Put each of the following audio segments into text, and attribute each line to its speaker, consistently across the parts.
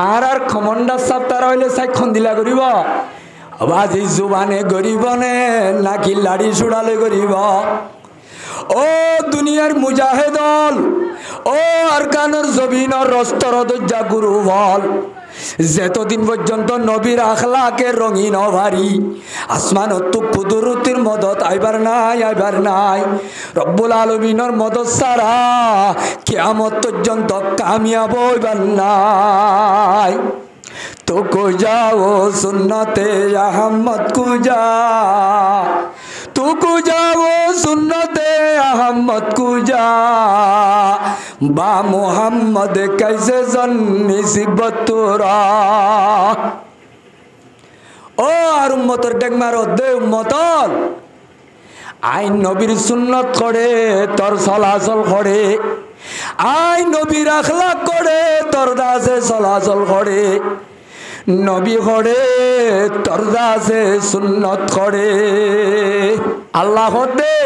Speaker 1: আর খমন্ডার সাপ তারা হইলে সাইক্ষণ দিলা করিব বাজি জুবানে গরিব নে নাকি লাড়ি ছুড়ালে গরিব ও দুনিয়ার মুজাহিদল ও আরকানোর জবিনর রস্তর দজ্জা গুরু বল যতদিন পর্যন্ত নবীর আখলাকে রঙিন ভারী আসমানত কুদরতির মদত আইবার নাই রব্বুল আলামিনের মদত ছাড়া কিয়ামত পর্যন্ত কামিয়াব হইবার নাই तो को जाओ सुन्नते अहमद कुजा तू को जाओ सुन्नते अहमद कुजा बा मोहम्मद कैसे जन्नी सिबतुरा ओ আর উম্মতের ডেক মারো দে উম্মতল আইন নবীর সুন্নত করে তোর চলাচল করে আইন নবীর আখলাক করে তোর দাসে চলাচল করে নবী করে তোর দাসে সুন্নত করে আল্লাহ দে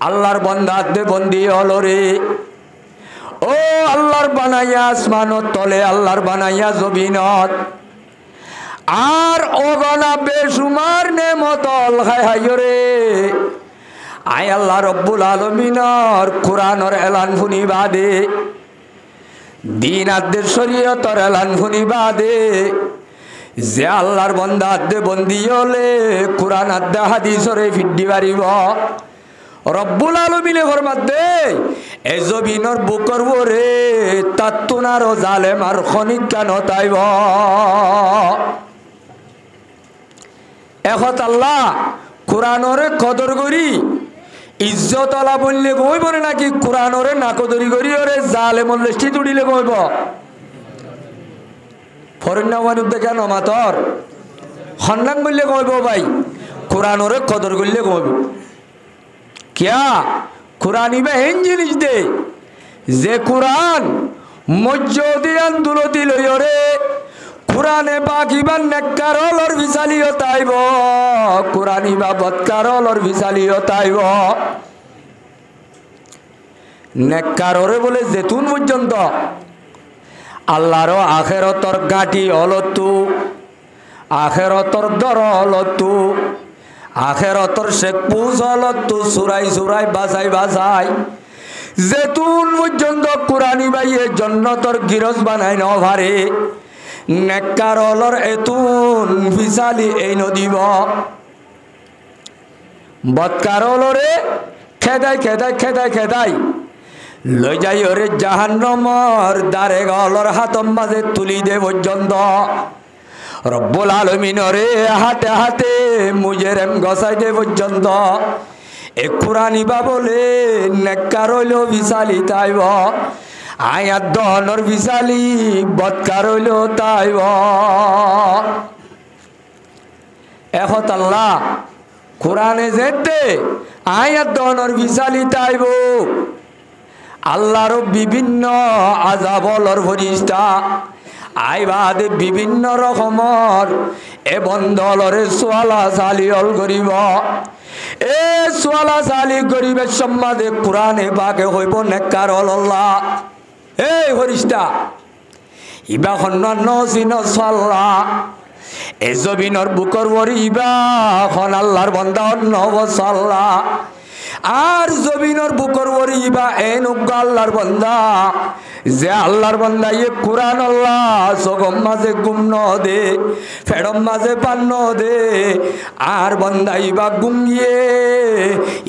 Speaker 1: আল্লাহর বান্দা দে বন্দি হলো রে ও আল্লাহর বানাইয়া আসমানত তলে আল্লাহর বানাইয়া জমিনত আর অগনা বেসুমার নেমত খায় হাই রে আয় আল্লাহ রব্বুল আলামিনের কুরআনের এলান শুনিবা দে দিন আদের শরীয়তের এলান শুনিবা দে যে আল্লাহর বান্দা আদে বন্দি হলে কুরআন আদে হাদিসরে ফিড্ডি পারিব রব্বুল আলামিনে ফরমাত দে এ জমিনের বুকর ওরে তাতুনার জালেম আর খনিক কেন তাইব এখন আল্লাহ কুরআনরে কদর করি ইজ্জত আলা বললে কইব নাকি কুরআনরে না কদরি করি ওরে জালেমর লিস্টি তুড়িলে কইব ফরনাওয়ানুদ কেন মাতর খন্নান বললে কইব ভাই কুরআনরে কদর করলে কইব কিয়া কুরআন ইবা হেন জিনিস দে যে কুরআন মজ্জদি আন্দুলতি লইরে কুরআনে বাকিবান নেককারলর বিসালিও তাইব কুরআনি বা বদকারলর বিসালিও তাইব নেককাররে বলে যেতুন পর্যন্ত আল্লাহর আখিরাতর গাটি হলতু আখিরাতর দর হলতু আখিরাতর শেখ পুজ হলতু সুরাই সুরাই বাজাই বাজাই যেতুন পর্যন্ত কুরআনি বাইয়ে জান্নাতর গিরজ বানাই ন ভারে নেককারলর এতুন ফিসালি এই নদীব বদকারলরে খেদাই খেদাই খেদাই খেদাই লই যাই ওরে জাহান্নামর দারে গলর হাতম মাঝে তুলি দে পর্যন্ত রব্বুল আলামিনরে হাতে হাতে মুজেরেম গসাই দে পর্যন্ত এ কুরআনি বা বলে নেককারল ফিসালি তাইব আয়াত দনর বিসালি বদকার হইল তাইব এখন আল্লাহ কোরআনে যেতে আয়াত দনর বিসালি তাইব আল্লাহর বিভিন্ন আযাবলর ফরিস্তা আইবাদে বিভিন্ন রকমর এ বন্দলরে সোয়ালা সালিয়ল করিব এ সোয়ালা সালি করিবে সম্মাদে কোরআনে বাকে হইব নেককারল আল্লাহ এই ফরিস্তা ইবা খন্ন সিন সাল্লা এ জমিনের বুকর ওরি ইবা খন আল্লাহর বান্দা নব সাল্লা আর জমিনের বুকর ওরি ইবা এন আল্লাহর বান্দা যে আল্লাহর বান্দা এ কুরআন আল্লাহ সগম মাঝে গুম ন দে ফেড়ম মাঝে পান ন দে আর বান্দা ইবা গুঙ্গিয়ে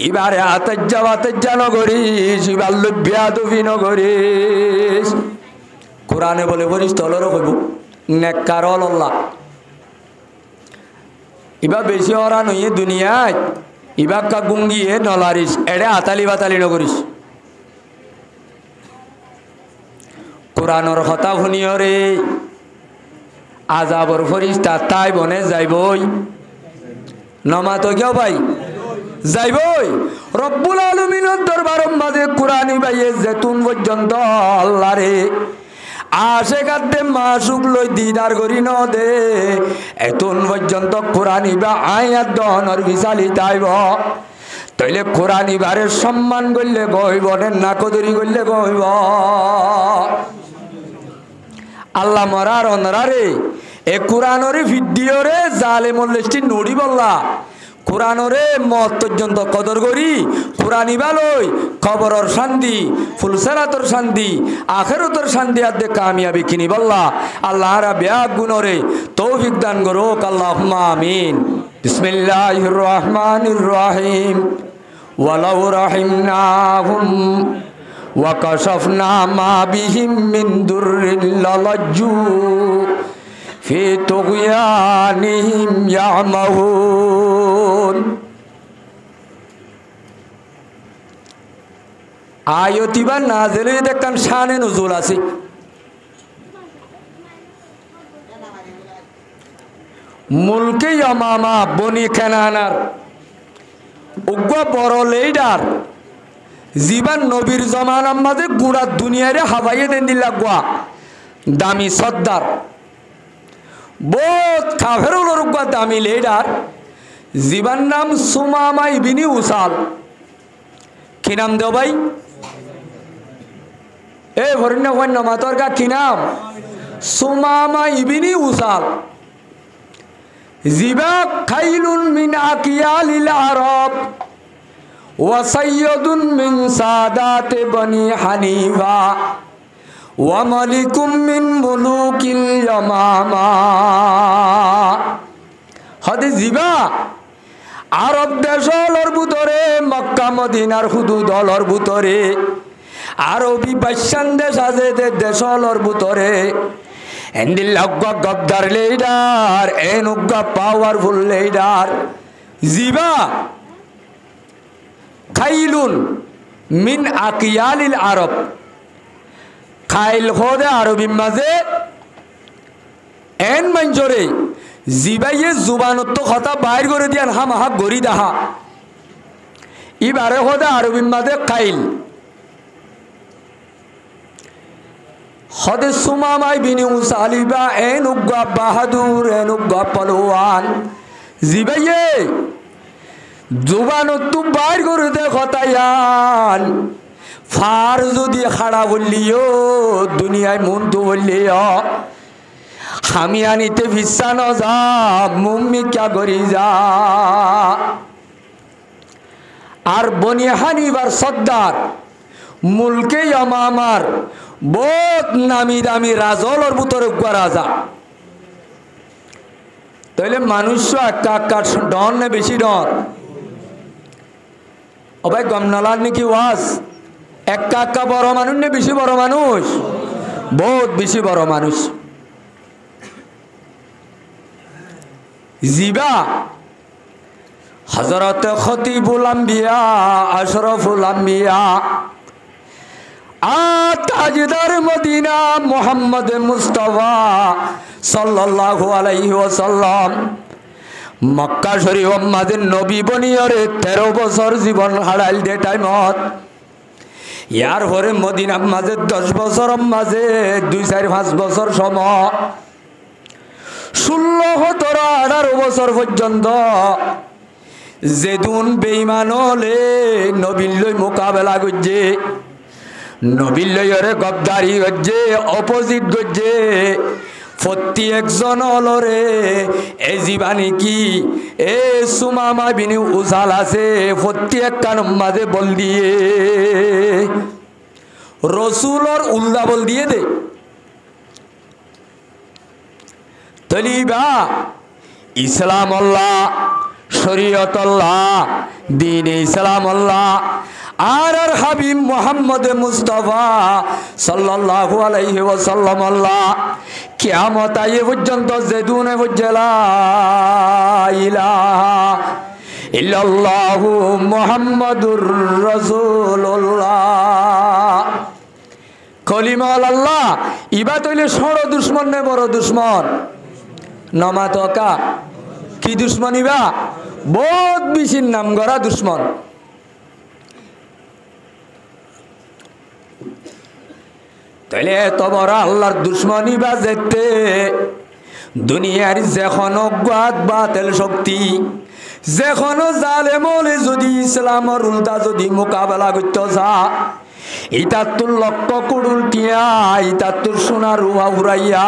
Speaker 1: ইবারে আতজ্জা নগরিস ইবার লব্যা দুবি নগরিস কুরআনে বলে বলিস তলর কইব নেককারল আল্লাহ ইবা বেশি ওরা নইয়ে দুনিয়ায় ইবা কা গুঙ্গিয়ে নলারিস এড়ে আতালি বাতালি নগরিস কুরআনের কথা শুনিও রে আযাবর ফরিস্তা তাই বনে যাইবই নমাতো কেউ ভাই যাইবই রব্বুল আলামিনের দরবারের মাঝে কুরআনি বাইয়ে যেতুন পর্যন্ত আল্লাহ রে আশেকাতে মাসুক লই দিদার করি ন দে এতুন পর্যন্ত কুরআনি বা আয়াত দনর বিসালি তাইব তইলে কুরআনি বারে সম্মান করলে কইব না কদরি করলে কইব আল্লাহ মরার অনরারে এ কোরআনরে ভিডিওরে জালেমুল লিস্টি নড়ি বললা কোরআনরে মত পর্যন্ত কদর করি কোরআনি ভালোই খবরর শান্তি ফুলসেরাতর শান্তি আখেরতর শান্তি আদে কামিয়াবি কিনি বললা আল্লাহ রা ব্যাগ গুণরে তৌফিক দান করুক আল্লাহুম্মা আমিন বিসমিল্লাহির রহমানির রহিম ওয়ালাউ রাহিমনাহুম ওয়া কাশাফনা মা বিহিম মিন দুররিল লাজ্জু ফি তুগয়ানিহিম ইয়ামাহুন আয়াতিবা নাজিলে দেখান শানে নুজুল আছে মুলকে ইয়ামামা বনি কানানার উগ্র বড় লিডার জীবন নবীর জমানার মাঝে গুড়া দুনিয়ারে হাবাইয়ে দেন দিল লাগবা দামি সর্দার বহুত কাফেরুল উগ্র দামি লিডার জীবন নাম সুমামা ইবনে উসাল কি নাম দেও ভাই এ ভরিনা ভন্য মাতর কা কি নাম সুমামা ইবনে উসাল জিবা খাইলুন মিন আকিয়ালিল আরব ওয়া সাইয়্যিদুন মিন সাদাতে বনি হানিফা ওয়া মালিকুম মিন মুলুকিল ইয়ামামা হদে জিবা আরব দেশলর ভিতরে মক্কা মদিনার হুদুদলর ভিতরে আরবি বাদশাহ দেশ আছে দেশলর ভিতরে এন্ডিল্লাগ্গা গদ্দার লিডার এনুগ্গা পাওয়ারফুল লিডার জিবা খাইলুন মিন আকিয়ালিল আরব খাইল খোদে আরবি মাঝে এন মঞ্জরে জিবাইয়ে জুবানত কথা বাইর করে দিয়ান হাম হাক গরি দাহা ইবারে খোদে আরবি মাঝে খাইল হদে সুমামাই বিনি উসালিবা এনুগ্গা বাহাদুর এনুগ্গা পালোয়ান জিবাইয়ে জুবানত বাইর করে দে কথায়ান ফার যদি খাড়া বললিও দুনিয়ায় মন তো বললিও আমি আনিতে ভিসা ন যা মুম্মি ক্যা করি যা আর বনি হানিবার সর্দার মুলকে ইয়ামামার বহুত নামি দামি রাজলর ভিতরে রাজা তাইলে মানুষ একা ডর না বেশি ডর ও ভাই গমনালার নাকি ওয়াজ একা বড় মানুষ না বেশি বড় মানুষ বহুত বেশি বড় মানুষ জিবা হযরত খতিবুল আম্বিয়া আশরাফুল আম্বিয়া তাজদার মদিনা মুহাম্মদ মুস্তাফা সাল্লাল্লাহু আলাইহি ওয়াসাল্লাম মক্কা শরীফ মাঝে নবী বনিয়রে 13 বছর জীবন হারাইল দে টাইমত ইয়ার পরে মদিনা মাঝে 10 বছর মাঝে 2-4-5 বছর সময় 16-17-18 বছর পর্যন্ত যেদুন বেঈমান হলে নবীর লই মোকাবেলা করছে নবীর লইরে গদ্দারি করছে অপোজিট করছে প্রত্যেকজন হলরে এই জীবানী কি এ সুমামা বিনি উসাল আছে প্রত্যেক কানুম মাঝে বল দিয়ে রসুলর উল্লা বল দিয়ে দে তলিবা ইসলাম আল্লাহ শরীয়ত আল্লাহ দ্বীন ইসলাম আল্লাহ আর হাবিব মুহাম্মদ মুস্তাফা সাল্লাল্লাহু আলাইহি ওয়াসাল্লাম আল্লাহ কিয়ামত আয়ে পর্যন্ত যেদুনে বজলা ইলাহা ইল্লাল্লাহু মুহাম্মাদুর রাসূলুল্লাহ কলিমা আল্লাহ ইবা তইলে সর দুশমন নে বড় দুশমন নমাতকা কি দুশমন ইবা বহুত বেশি নাম গড়া দুশমন তাইলে এত বড় আল্লাহর দুশ্মনী বা যেতে দুনিয়ার যেখনো গাত বাতেল শক্তি যেখনো জালেমলে যদি ইসলামের উল্টা যদি মোকাবেলা করতে যা ইতাত্তর লক্ষ কুড়ুল টিয়া, ইতাত্তর সোনা রুয়া উড়াইয়া,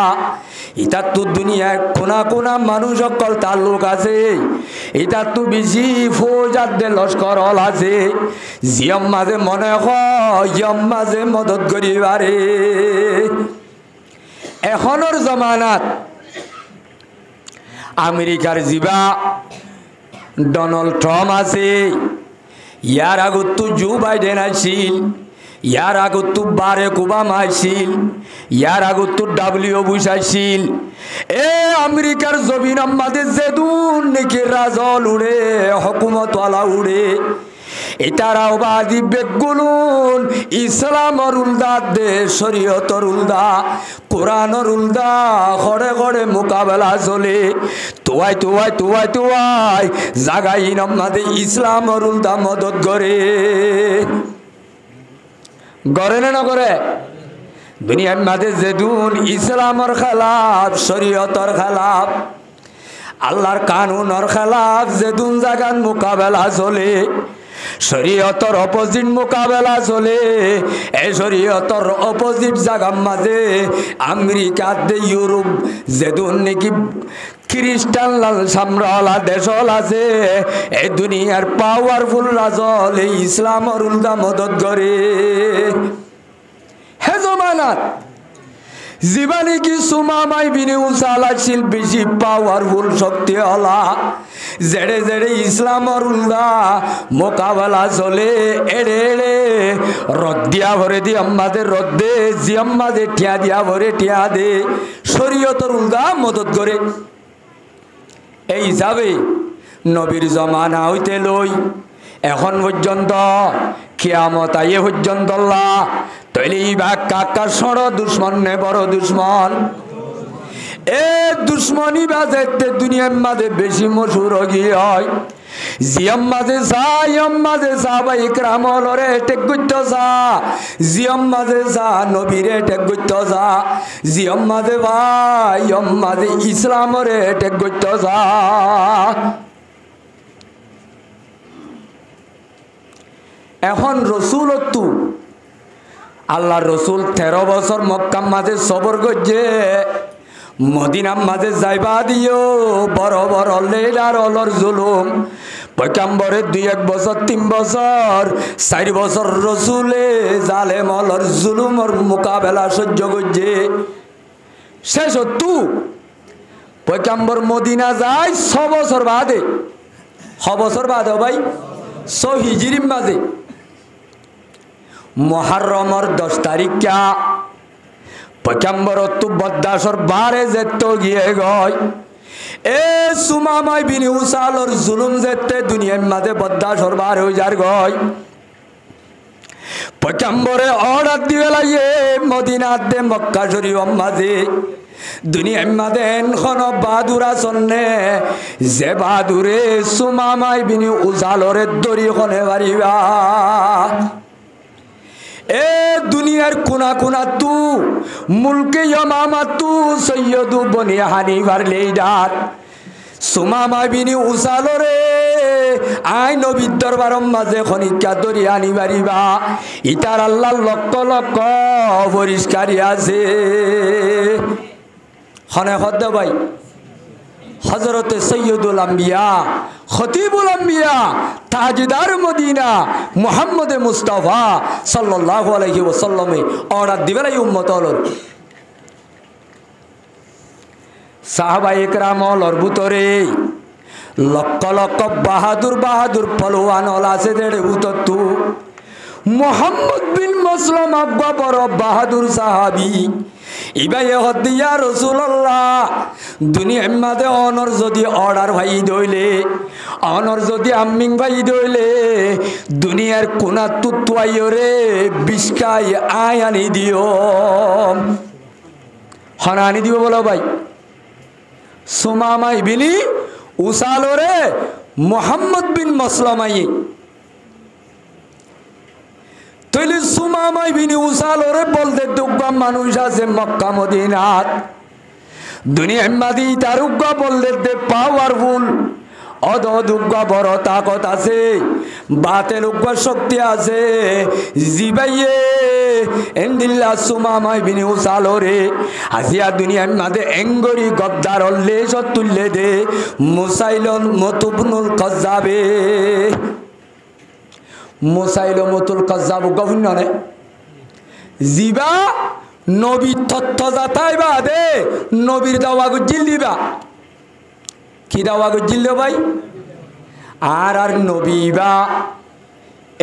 Speaker 1: ইতাত্তর দুনিয়ায় কোনা কোনা মানুষ সকল তার লোক আছে, ইতাত্তর বেশি ফৌজারদের লস্কর হল আছে, জিয়ম মাঝে মনে হয় ইয়ম মাঝে মদত করিবারে। এখনের জমানাত আমেরিকার জিবা ডোনাল্ড ট্রাম্প আছে, ইয়ার আগত তো জো বাইডেন আসিল, ইয়ার আগত তো বারাক ওবামা আসিল, ইয়ার আগত তো ডাব্লিউ বুশ আসিল। এ আমেরিকার জমিন আমাদের যেদুন নাকি রাজল উড়ে, হকুমতওয়ালা উড়ে, এটারাও বাদি বেগুলুন ইসলামর উলদা দে, শরীয়তর উলদা, কোরআনর উলদা ঘরে ঘরে মোকাবেলা চলে। তোয়াই তোয়াই তোয়াই তোয়াই জাগাই আমাদের ইসলামর উলদা মদত করে, গড়ে না করে? দুনিয়ার মাঝে যেদুন ইসলামর খেলাফ, শরীয়তর খেলাফ, আল্লাহর কানুনর খেলাফ যেদুন জাগান মোকাবেলা চলে, শরীয়তর অপোজিট মোকাবেলা চলে। এই শরীয়তর অপোজিট জায়গার মাঝে আমেরিকাতে, ইউরোপ যেদুন নাকি খ্রিস্টান লাল সাম্রালা দেশল আছে, এই দুনিয়ার পাওয়ারফুল রাজল এই ইসলামর উল্টা মদত করে। হে জমানাত জীবানী কি সুমামাই বিনি উসালাছিল বেশি পাওয়ারফুল শক্তি হলা, জেড়ে জেড়ে ইসলামর উল্দা মোকাবেলা চলে। এড়ে এড়ে রদ দিয়া ভরে দি আম্মাদের রদ দে, জি আম্মাদের টিয়া দিয়া ভরে টিয়া দে, শরীয়তর উল্দা মদত করে। এই হিসাবে নবীর জমানা হইতে লই এখন পর্যন্ত কিয়ামত আইয়ে পর্যন্ত তৈলি বা কাকার সড় দুশ্মন নে বড় দুশ্মন। এ দুশ্মনী বাজেতে দুনিয়ার মাঝে বেশি মশুর গিয়ে হয়। জিয়ম মাঝে যা ইয়ম মাঝে যা বা ইকরাম হলরে টেক গুত্ত যা, জিয়ম মাঝে যা নবীরে টেক গুত্ত যা, জিয়ম মাঝে ভাই ইয়ম মাঝে ইসলামরে টেক গুত্ত যা। এখন রসুলত্তু আল্লাহর রসুল 13 বছর মক্কার মাঝে সবর করছে, মদিনার মাঝে যাইবা দিও বড় বড় লেডার অলর জুলুম। পয়গাম্বরে 2-1 বছর 3 বছর 4 বছর রসুলে জালেম অলর জুলুমর মোকাবেলা সহ্য করছে। শেষ তু পয়গাম্বর মদিনা যায় 6 বছর বাদে, 6 বছর বাদে ভাই 6 হিজরির মাঝে মুহররমর 10 তারিখ কা পয়গাম্বর তো বদাসর বারে যেত গিয়ে গয়। এ সুমামাই বিনি উসালর জুলুম যেতে দুনিয়ার মাঝে বদাসর বার হয়ে যার গয়। পয়গাম্বরে অর্ডার দিবে লাগে মদিনাতে মক্কা শরীফ মাঝে দুনিয়ার মাঝে এখন বাহাদুরা সন্নে, যে বাহাদুরে সুমামাই বিনি উসালরের দড়ি খনে বাড়িবা। এ দুনিয়ার কোনা কোনা তু মুলকে ইমামা তু সৈয়দু বনি হানিফার লিডার সুমামা বিনি উসালরে আই নবীর দরবারম মাঝে খনিকা দরি আনি বাড়িবা। ইতার আল্লাহ লক্ষ লক্ষ পরিষ্কারী আছে। হনে হদ্দ ভাই হজরতে সৈয়দুল আম্বিয়া খতিবুল আম্বিয়া তাজদার মদিনা মুহাম্মদ মুস্তাফা সাল্লাল্লাহু আলাইহি ওয়াসাল্লামে অর্ডার দিবেলাই উম্মত হলর সাহাবায়ে কেরাম হলর ভিতরে লক্ষ লক্ষ বাহাদুর বাহাদুর পলোয়ান হল আছে দেড়ে উতত্তু। মুহাম্মদ বিন মাসলাম আব্বা বড় বাহাদুর সাহাবী। ইবাই হদিয়া রাসূলুল্লাহ দুনিয়ার মাঝে অনর যদি অর্ডার ভাই দইলে, অনর যদি আম্মিং ভাই দইলে দুনিয়ার কোনা তুতুয়াইরে বিস্কাই আয় আনি দিও। হন আনি দিও বলো ভাই। সুমামাই বিনি উসালরে মুহাম্মদ বিন মাসলামাই তৈলি সুমামাই বিনি উসালরে বলতে দুগ্গা মানুষ আছে মক্কা মদিনাত দুনিয়ার মাঝে তার উগ্গা বলতে পাওয়ারফুল অদদুগ্গ বড় তাকত আছে, বাতেল উগ্র শক্তি আছে। জিবাইয়ে এন্দিল্লা সুমামাই বিনি উসালরে হাজিয়া দুনিয়ার মাঝে এঙ্গরি গদ্দার লেশ তুললে দে মুসাইলন মতুবনুল কজ্জাবে। মুসাইল মতুল কজ্জাব গভীর নে জিবা নবী তথ্য যাতাই বা দে নবীর দাওয়া গুজিল দিবা। কি দাওয়া গুজিল ভাই? আর আর নবী বা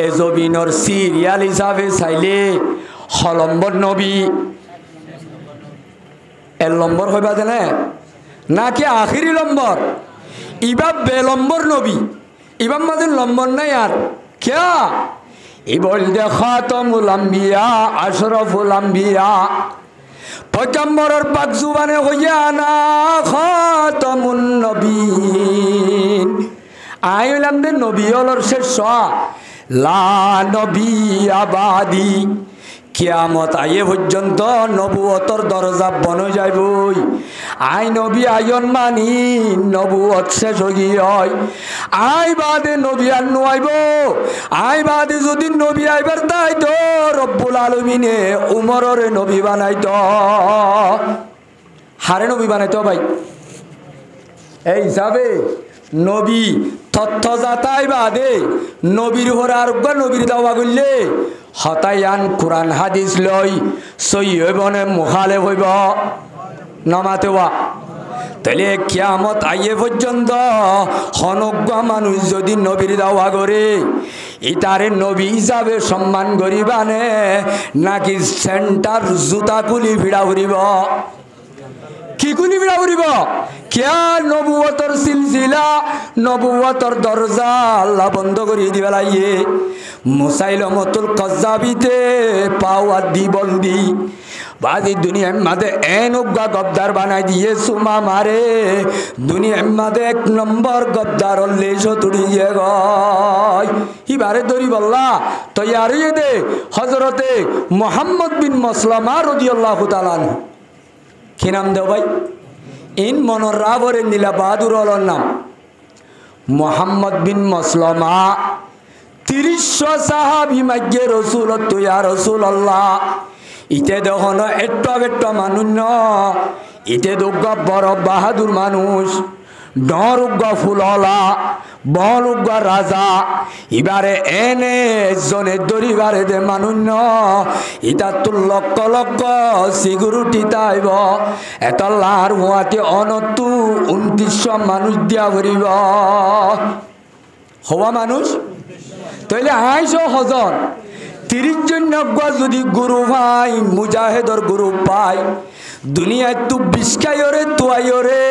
Speaker 1: এজবিনর সিরিয়াল হিসাবে চাইলে হলম্বর নবী এর লম্বর হইবা জানে নাকি আখিরি লম্বর? ইবা বেলম্বর নবী, ইবার মাঝে লম্বর নাই। আর क्या इबोल खातमुल अंबिया अशरफुल अंबिया पैगम्बरर पाक जुबाने हइया ना खातमुन नबीन आय हইলাম দে নবী হলর শেষ লা নবী আবাদি কিয়ামত আয়ে পর্যন্ত নবুয়তর দরজা বন যাইবই। আই নবী আয়ন মানি নবুয়ত শেষ হই আই বাদে নবী আর নইব। আই বাদে যদি নবী আইবার তাই তো রব্বুল আলামিনে উমররে নবী বানাইত, হারে নবী বানাইতো ভাই। এই হিসাবে নবী তথ্য যাতাই বাদে নবীর হরে আরোগ্য নবীর দাওয়া করলে হতায়ান কোরআন হাদিস লই সই হইবনে মুখালে হইব নমাতেওয়া। তাহলে কিয়ামত আইয়ে পর্যন্ত হনজ্ঞ মানুষ যদি নবীর দাওয়া করে ইতারে নবী হিসাবে সম্মান করিবানে নাকি সেন্টার জুতা কুলি ভিড়া করিব? কি কুলি ভিড়া করিব? क्या नबुवतर सिलसिला नबुवतर दरजा अल्लाह बंद करी दिबे लाइए। मुसाइलमतुल कज्जाबीते पावा दी बल्दी बादी दुनिया मादे एन उग्गा गद्दार बनाई दिए सुमा मारे दुनिया मादे एक नंबर गद्दार लेशो तुड़िए गय ही बारे दरी बल्ला तो यार ये दे हजरते मोहम्मद बिन मसलमा रदियल्लाहु ताआला की नाम दो भाई इन मनोरावर नीला बहादुर नाम मोहम्मद बिन मसलमा 30 साहाबी मध्य रसूल तो या रसूल अल्लाह इते देखो एट्टा बेट्टा मानुष न इते दुग्गा बड़ बहादुर मानुष डर उग्गा फुलला बल उग्गा राजा इबारे एने जने दरिबारे दे मानुष न इता तो लक्ष लक्ष सिगुरुटी ताइब एत लार हुआते अनतु 2900 मानुष दिया भरिब हवा मानुष तैले 250 हजर 30 जन नब्बा যদি গুরু ভাই মুজাহিদর গুরু পাই দুনিয়ায় তু বিস্কায়রে তুয়ায়রে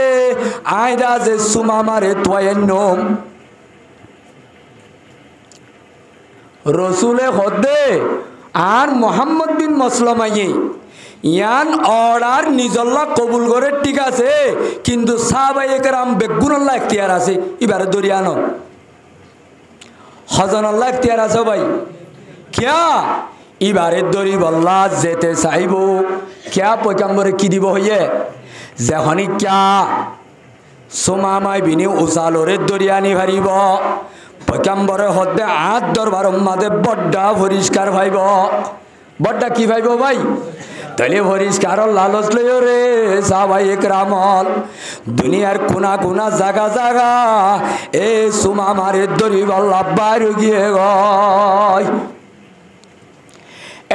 Speaker 1: আয়দা যে সুমামারে তুয়ায়নম রসুলে হদে আর মোহাম্মদ বিন মসলমায়ে ইয়ান অর্ডার নিজল্লা কবুল করে ঠিক আছে কিন্তু সাহাবায়ে কেরাম বেগুনাল্লাহ ইখতিয়ার আছে ইবারে দরিয়ানো হজন আল্লাহ ইখতিয়ার আছে ভাই क्या इबारे दरी बल्ला जेते साइबो क्या पैगम्बर की দিব হইয়ে যখনই क्या সোমামাই বিনি উসালরে দরিয়ানি ভারিব पैगम्बरे হদে আত দরবার মাদে বড়ডা পরিষ্কার ভাইব বড়ডা কি ভাইব ভাই তাহলে পরিষ্কার লালচ লইও রে সাহাবায়ে একরামল দুনিয়ার কোনা কোনা জায়গা জায়গা এ সোমামারে দরি বল্লা বাইরে গিয়ে গয়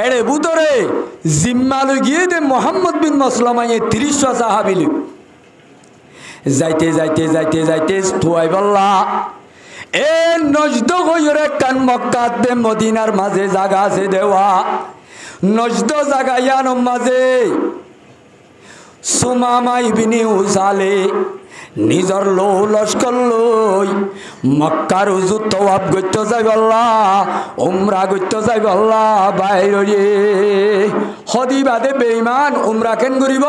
Speaker 1: एड़े बुतरे जिम्मा लगिए दे मोहम्मद बिन मसलमा ये 30 साहाबी जाइते जाइते जाइते जाइते तुआई बल्ला ए नजद होयरे कान मक्का दे मदीनार माझे जागा से देवा नजद जागा यानो माझे सुमामा इब्ने उसाले निजर लो लश्कर लई मक्कार हुजूर तवाफ करते जाइब अल्लाह उमरा करते जाइब अल्लाह बाहिरे हदी बादे बेईमान उमरा केन करिब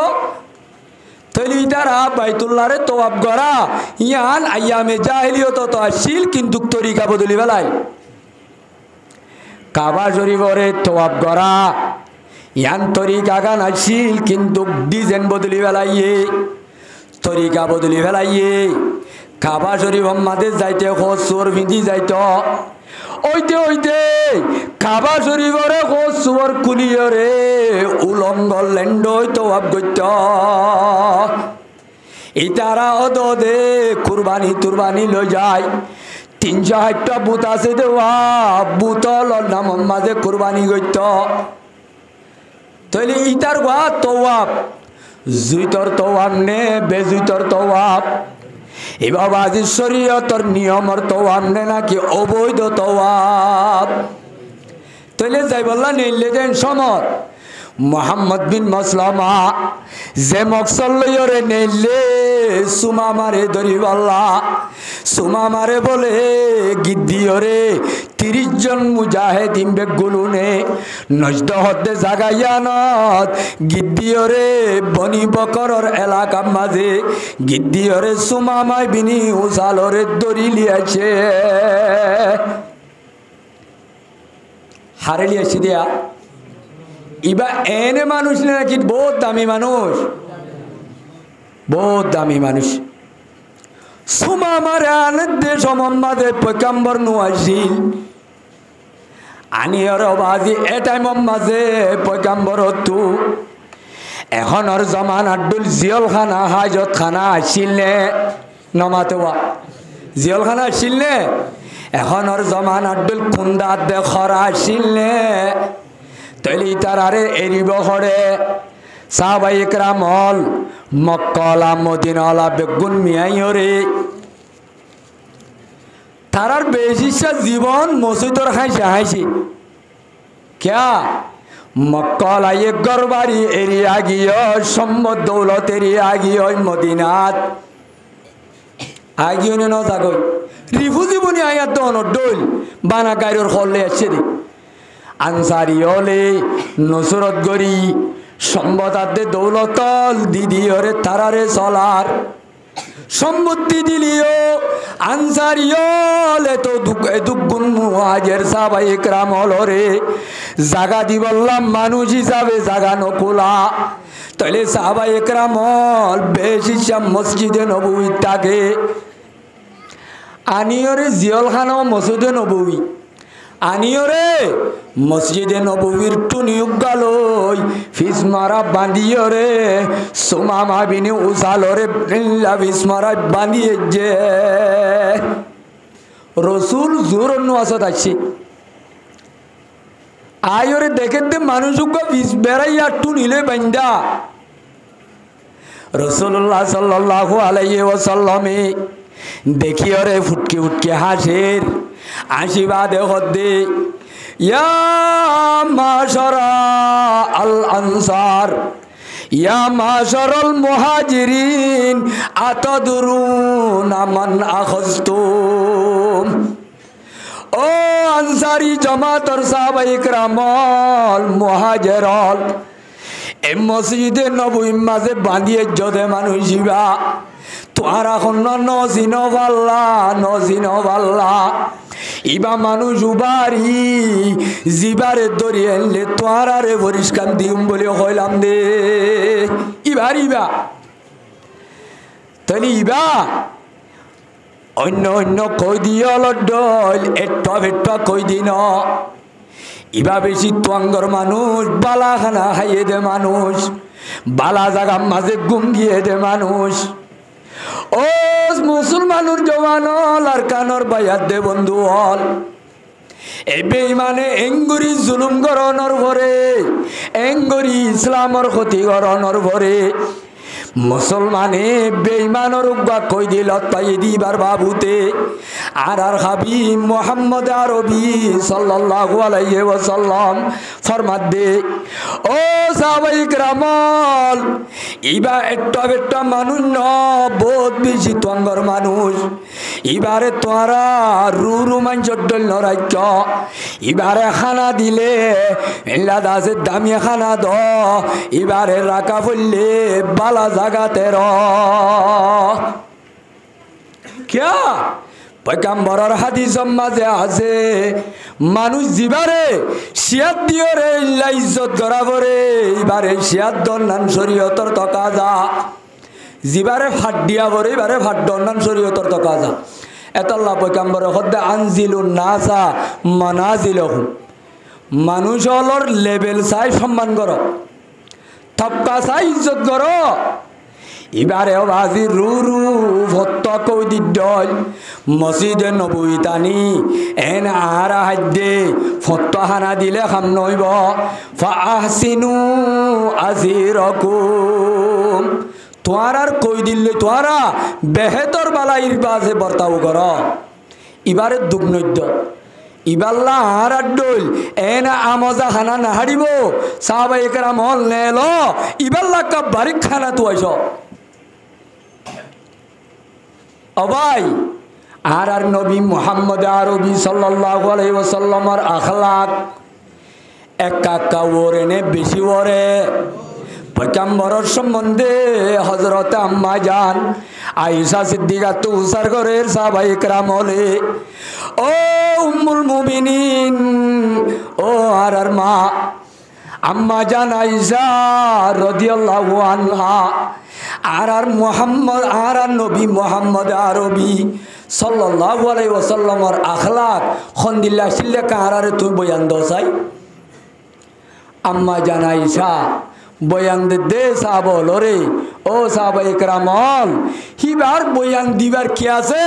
Speaker 1: तैली तारा बायतुल्लाहरे तवाफ करा यान आयामे जाहिलियत तो आसिल किन्तु तरिका बदली बेलाय काबा शरीफरे तवाफ करा यान तरिका गान आसिल किन्तु डिजाइन बदली बेलाय तरिका बदली फेलाइए কাবা শরীফ মাঝে যাইতে খোঁজ ভিঁধি যাইত ওইতে ওইতে কাবা শরীফরে খোঁজ কুলিয়রে উলঙ্গ ল্যান্ড হইতো আপ গইত ইতারা অদে কুরবানি তুরবানি লই যায় 360টা বুত আছে দেওয়া বুতল নাম মাঝে কুরবানি গইত তাহলে ইতার গোয়া তওয়াব জুইতর তওয়াব নে বেজুইতর তওয়াব এ বাবা আজি শরীয়তর নিয়মর তওয়াব নে নাকি অবৈধ তওয়াব তাহলে যাই বললা নেইলে দেন সমর মোহাম্মদ বিন মাসলামা যে মকসদ লইরে নেইলে সুমা মারে ধরিবাল্লা সুমা মারে বলে গিদ্দিয়রে 30 জন মুজাহিদ ইমবে গুলুনে নজদ হতে জাগাইয়ানত গিদ্দিয়রে বনি বকরর এলাকা মাঝে গিদ্দিয়রে সুমা মাই বিনি উসালরে দড়ি লিয়াছে হারে লিয়াছি দিয়া ইবা এনে মানুষ নাকি বহুত দামি মানুষ বহুত দামি মানুষ সুমা মারে আনন্দে সমম্মাদে পয়গাম্বর নুয়াইছিল আনিয়র বাজি এ টাইম মাঝে পয়গাম্বর তু এখনর জমানার দুল জিয়ল খানা হাজত খানা আসছিল নে নমাতোয়া জিয়ল খানা আসছিল নে এখনর জমানার দুল কুন্দাত দে খরা আসছিল নে তৈলি তারারে এরিব হরে সাহাবাই ইকরাম হল মক্কালা মদিনালা বেগুন মিয়াইরে তারার বেশিসা জীবন মসজিদর হাইছে क्या মক্কালা এক গরবারি এরিয়া গিয়ে সম্পদ দৌলত এরিয়া গিয়ে মদিনাত আগিয়ে ন জাগই রিফুজি বনি আয়াত দন ডল বানা গাইরর খললে আছে দি আনসারি হলে নসরত গরি সম্পদাতে দৌলতল দিদিওরে তারারে চলার সম্পত্তি দিলিও আনসারি হলে তো দুগুণ মুহাজির সাহাবায়ে ইকরাম হলরে জাগা দি বললাম মানুষ হিসাবে জাগা নকুলা তাহলে সাহাবায়ে ইকরাম হল বেশি মসজিদে নববী থাকে আনিয়রে জিয়লখানা মসজিদে নববী আনিয়রে মসজিদে নববীর টুনিউক গালই ফিস মারা বাঁধিয়রে সুমামা বিনি উসালরে ফিস মারা বাঁধিয়ে যে রসুল জোর আসত আছে আয়রে দেখে দে মানুষ ফিস বেড়াইয়া টুনিলে বান্ধা রসুল্লাহ সাল্লাল্লাহু আলাইহি ওয়াসাল্লামে দেখিয়রে ফুটকে উটকে হাসের আশীর্বাদ হদ্দে ইয়া মাশারা আল আনসার ইয়া মাশারাল মুহাজিরিন আতাদরুনা মান আখাযতুম ও আনসারি জামাতর সাহাবায়ে ইকরামল মুহাজিরল এই মসজিদে নববী মাঝে বাঁধিয়ে যদে মানুষ ইবা তোরা এখন নজিন ভাল্লা ইবা মানুষ উবারি জিবারে দরি আনলে তোরারে পরিষ্কার দিম বলে হইলাম দে ইবার ইবা তাহলে ইবা অন্য অন্য কই দিয়ে ডল একটা কই দিন ইবা বেশি তোয়াঙ্গর মানুষ বালা খানা খাইয়ে দে মানুষ বালা জাগা মাঝে গুম গিয়ে দে মানুষ ও মুসলমানুর জওয়ানল আর কানর বায়াত দে বন্ধু হল এ বেঈমানে এঙ্গুরি জুলুম করনর ভরে এঙ্গুরি ইসলামর ক্ষতি করনর ভরে মুসলমানে বেঈমানর উগা কই দিল তাই দিবার বাবুতে আর হাবি মুহাম্মদ আরবি সাল্লাল্লাহু আলাইহি ওয়াসাল্লাম ফরমাত দে ও সাহাবায়ে কেরামল ইবা একটা মানুষ ন বহুত বেশি তোঙ্গর মানুষ ইবারে তোরা রুরু মাঞ্চর ডল নরাইক ইবারে খানা দিলে এলা দাসে দামি খানা দ ইবারে রাখা ফললে বালা জাগাতে র क्या পয়গম্বরের হাদিসের মাঝে আছে মানুষ জিবারে শিয়াত দিওরে ইল্লা ইজ্জত করা করে এবারে শিয়াত দন নান শরীয়তর তকাজা জিবারে ফাট দিয়া বরে বারে ফাট দন্নান শরীয়তর তো কাজা এতাল্লাহ পয়গাম্বর হদ্দে আনজিলুন নাসা মানাজিলহুম মানুষ হলর লেভেল চাই সম্মান করো থপকা চাই ইজ্জত করো এবারে বাজি রু রু ভত্ত কই দিডল মসজিদে নবী টানি এন আহারা হাদ্দে ফত্ত হানা দিলে খাম নইব ফাহসিনু আজিরকুম তোমার আর কই দিলে তোরা বেহেতর বালাইর বাজে বর্তাও কর এবারে দুগ্নৈদ্য ইবাল্লা আর ডইল এনা আমজা খানা না হারিব সাহাবায়ে কেরাম হল নেল ইবাল্লা কা বারিক খানা তো আইস অবাই আর নবী মুহাম্মদ আরবি সাল্লাল্লাহু আলাইহি ওয়াসাল্লামের আখলাক একা ওরেনে বেশি ওরে পয়গম্বরের সম্বন্ধে হযরত আম্মা জান আয়েশা সিদ্দিকা তো উসার ঘরের সাহাবায়ে কেরাম হলে ও উম্মুল মুমিনিন ও আর মা আম্মা জান আয়েশা রাদিয়াল্লাহু আনহা আর মুহাম্মদ আর নবী মুহাম্মদ আরবি সাল্লাল্লাহু আলাইহি ওয়াসাল্লামের আখলাক খন্দিল্লা সিল্লে কারারে তুই বয়ান দসাই আম্মা জান আয়েশা বয়ান দে সাহাবল রে ও সাহাবায়ে কেরামল হিবার বয়ান দিবার কি আছে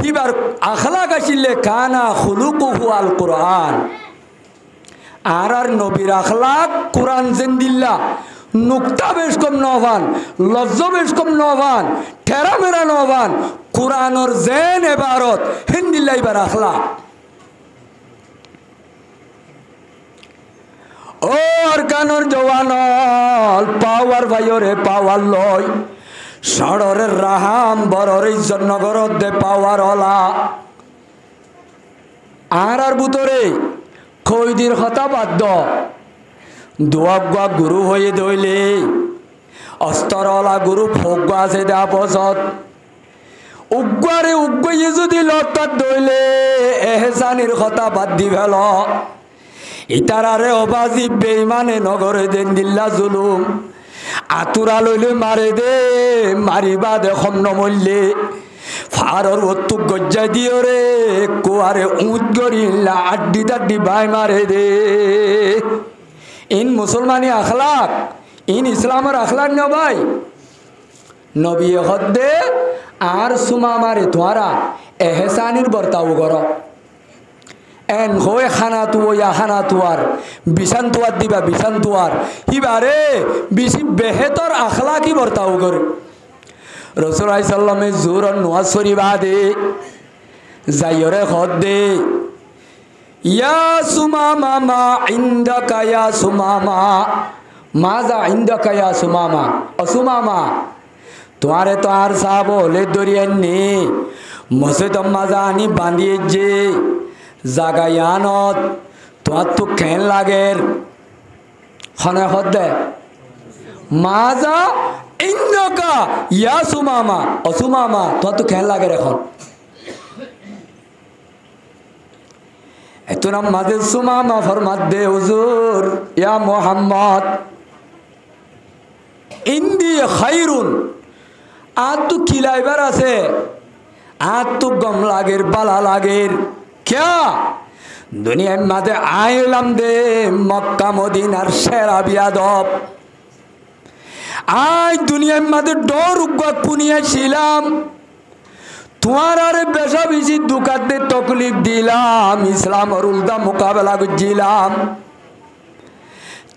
Speaker 1: হিবার আখলাক আসিলে কানা খুলুকুহু আল কুরআন আর নবীর আখলাক কুরআন জিন্দিল্লাহ নুকতা বেশ কম নবান লজ্জ বেশ কম নবান ঠেরা মেরা নবান কুরআনর জেন ইবারত হিন্দিল্লাহ ইবার আখলাক ও আরকানর জওয়ানল পাওয়ার ভাইরে পাওয়ার লয় সড়রের রাহাম বড়র ইজ্জত নগরত দে পাওয়ার হলা আর বুতরে খৈদির কথা বাদ্য দুয়াগুয়া গুরু হয়ে দইলে অস্তরলা গুরু ফোক আছে দেয়া পছত উগ্গারে উগ্গয়ে যদি লতার দইলে এহসানির কথা বাদ দি ভেল ইতারারে অবাজি বেইমানে নগরে দেন দিল্লা জুলুম আতুরা লইলে মারে দে মারিবা দে খম্ন মল্লে ফারর অতু গজ্জা দিও রে কোয়ারে উঁচ গরিল্লা আড্ডি টাড্ডি বাই মারে দে ইন মুসলমানি আখলাক ইন ইসলামের আখলাক ন ভাই নবী হদ্দে আর সুমামারে তোরা এহসানির বর্তাও কর এন হয়ে খানা তুয়া খানা তুয়ার বিছান তুয়ার দিবা বিছান তুয়ার হিবারে বেশি বেহেতর আখলাকি বর্তাও করে রাসূলুল্লাহ সাল্লামে জোর নওয়াজ শরীফ আদে যাইরে হদ্দে ইয়া সুমামা মা ইনদাকা ইয়া সুমামা মাজা ইনদাকা ইয়া সুমামা ও সুমামা তোমারে তো আর সাহাব হলে দরিয়াননি মসজিদ মাজা আনি বাঁধিয়ে যে জাগায়ানত তোমার তো কেন লাগের হনে হদ্দে মাজা ইনদাকা ইয়া সুমামা ও সুমামা তোমার তো কেন লাগের এখন এত নাম মাঝে সুমামা ফরমাত দে হুজুর ইয়া মুহাম্মদ ইন্দি খায়রুন আর তো কিলাইবার আছে আর তো গম লাগের বালা লাগের क्या दुनिया माते आयलाम दे मक्का मदीनार सेरा बियादब आज दुनिया माते डर उग्गा पुनिया ছিলাম তোমার আরে বেশা বেশি দুকাতে তকলিফ দিলাম ইসলামের উল্টা মোকাবেলা করছিলাম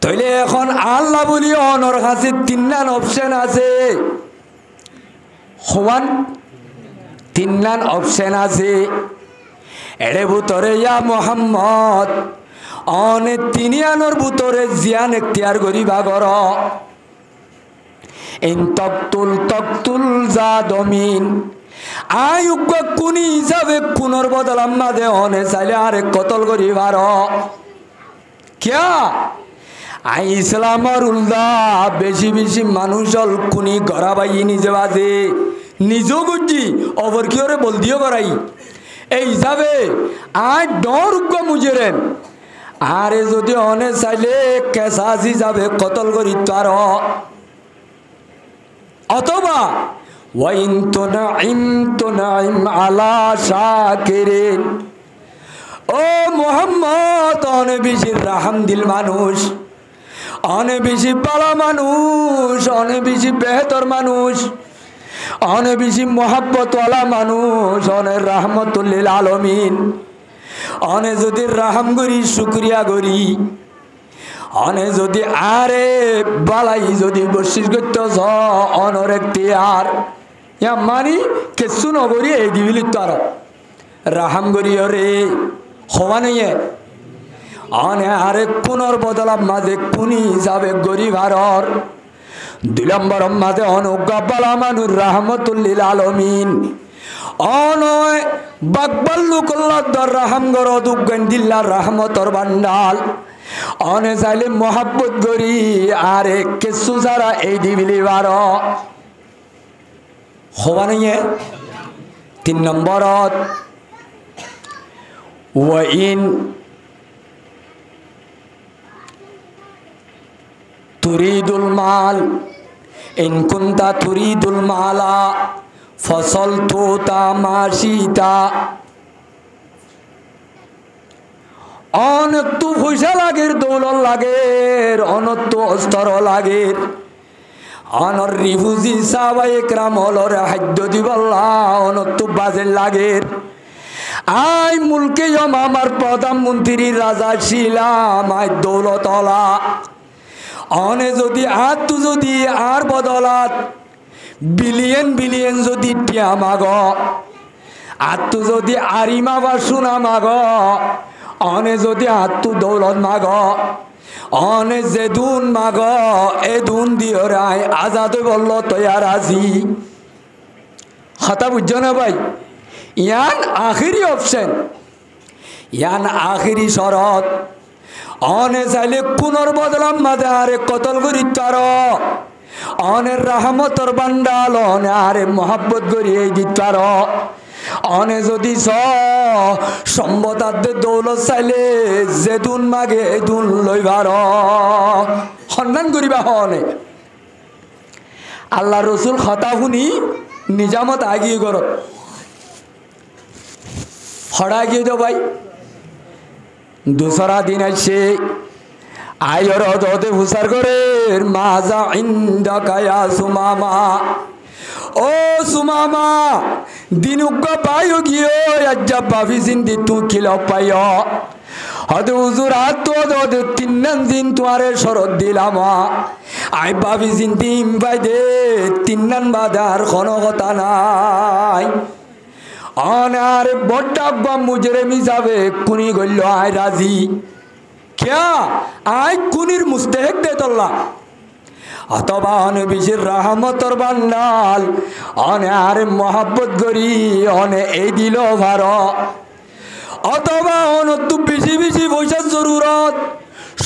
Speaker 1: তাইলে এখন আল্লাহ বলি অনর কাছে তিনটান অপশন আছে হওয়ান তিনটান অপশন আছে এরে ভিতরে ইয়া মুহাম্মদ অনে তিনিয়ানোর ভিতরে জিয়ান এখতিয়ার করিবা কর ইন তকতুল জাদমিন আয়ুগ কোনি হিসাবে পুনর বদলাম না দে অনে চাইলে আরে কতল করিবার কিয়া আই ইসলামের উল্দা বেশি বেশি মানুষল কোনি গড়াবাই নিজে বাজে নিজও গুজি অবর কিয়রে বল দিও করাই এই হিসাবে আয় ডর উগ্র মুজেরেন আরে যদি অনে চাইলে কেসাজি যাবে কতল করি তার অথবা ওয়াইন তুনাইম আলা শাকিরিন। ও মুহাম্মদ, অনেক বেশি রাহাম দিল মানুষ, অনেক বেশি পালা মানুষ, অনেক বেশি বেহতর মানুষ, অনেক বেশি মোহাব্বতওয়ালা মানুষ, অনেক রাহমাতুল লিল আলামিন। অনেক যদি রাহাম করি, শুকরিয়া করি, অনেক যদি আরে বালাই যদি বর্ষিস করতেছ অনর এখতিয়ার মানি কেসু নগরী এই দিবিলি তো আর রাহাম করি রে হওয়া নেই। অনে আরে কোনর বদলা মাঝে কুনি যাবে গরিব হারর 2 নম্বর মাঝে অনুজ্ঞাপালা মানুষ রাহমাতুল লিল আলামিন। অনয় বাকবাল্লুকুল্লাহ রাহাম গর দুগান দিল্লা রাহমতর বান্ডাল। অনে চাইলে মোহাব্বত করি আরে কেসু ছাড়া এই দিবিলি বার হওয়া নেই। 3 নম্বরত ওয়াইন তুরিদুল মাল ইন কুনতা তুরিদুল মালা ফসলতু তামাশিতা। অনেক তো পয়সা লাগের, দৌলত লাগের, অনেক তো অস্ত্র লাগের, অনর রিফুজি সাহাবায়ে একরাম হলরে হাদ্য দিবল্লা অনেক তো বাজের লাগের। আই মুলকে আমার প্রধানমন্ত্রী রাজা ছিলাম, আই দৌলতলা। অনে যদি আর তু যদি আর বদলাত বিলিয়ন বিলিয়ন যদি টিয়া মাগ, আর তু যদি আরিমা বা সোনা মাগ, অনে যদি আর তু দৌলত মাগ, অনে যে দুন মাগ এ দুন দিও রায় আজাদ বলল তৈয়ার আজি। হতা বুঝছো না ভাই? ইয়ান আখিরি অপশন, ইয়ান আখিরি শরত। অনে চাইলে কোনর বদলাম মাঝে আরে কতল করি তার অনের রাহমতর বান্ডাল, অনে আরে মোহাব্বত করি এই দিতার। অনে যদি সম্বতার দৌলত চাইলে যে দুন মাগে এই দুন লইবার সন্ধান করিবা। হনে আল্লাহ রসুল কথা শুনি নিজামত আগিয়ে কর হড়া গিয়ে দো ভাই। দুসরা দিন আসছে আয়র দে হুসার করে মাজা ইন্দাকা ইয়া সুমামা। ও সুমামা, দিনুক পাইও গিয়ে আজ্জা বাফি জিন্দি তু খিল পাইও হদ হুজুর হাত দে 3 দিন তোমারে শরৎ দিলাম। আই বাফি জিন্দি ইমবাই দে 3 বাদার কোনো কথা নাই। অনার বড্ডা মুজরে মিজাবে কুনি গল্ল আয় রাজি ক্যা আয় কুনির মুস্তেহেক দে তোল্লা। অথবা অনে বিশের রাহমতর বান্ডাল, অনে আর মোহাব্বত করি অনে এই দিল ভার। অথবা অন তু বেশি বেশি পয়সার জরুরত,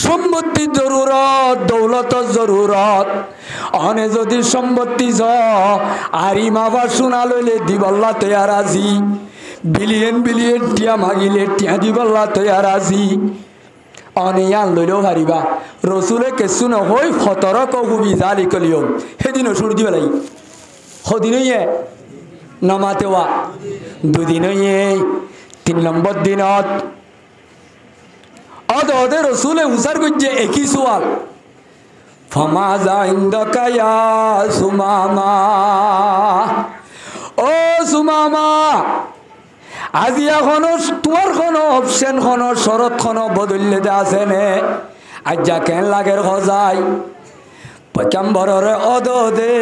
Speaker 1: সম্পত্তির জরুরত, দৌলতর জরুরত। অনে যদি সম্পত্তি আরিমা বা সোনা লইলে দিবল্লা তৈয়ার আজি। বিলিয়ন বিলিয়ন টিয়া মাগিলে টিয়া দিবল্লা তৈয়ার আজি। অনে ইয়ান লইলেও হারিবা। রসুলে কেসু নহই 17 কবি জালি কলিও সেদিনও সুর দিবে লাগি। সদিনই নমাতেওয়া 2 দিনই। 3 নম্বর দিনত অদে রসুলে উসার করছে একই সোয়াল ফমাজা ইন্দাকা ইয়া সুমামা। ও সুমামা, আজি এখনো তোমার কোনো অপশন কোনো শরৎ কোনো বদললে দে আছে নে? আজ যা কেন লাগের খজাই পয়গম্বরের অদে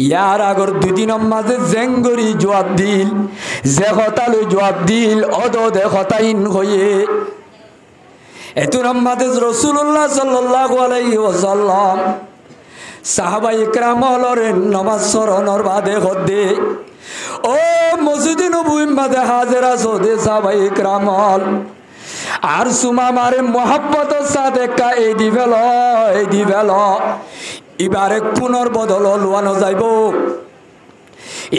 Speaker 1: ইয়ার আগর 2 দিনের মাঝে জেঙ্গরি জবাব দিল, যে হতালে জবাব দিল অদে হতাইন হয়ে। এতুর মাঝে রাসূলুল্লাহ সাল্লাল্লাহু আলাইহি ওয়াসাল্লাম সাহাবায়ে ইকরাম হলরেন নামাজ সরণর বাদে হদে ও মসজিদে নববী মাঝে হাজির আসদে সাহাবায়ে ইকরাম হল আর সুমামারে মোহাব্বতের সাথে কা এই দিবেল এবারে পুনর বদল লোয়ানো যাইব।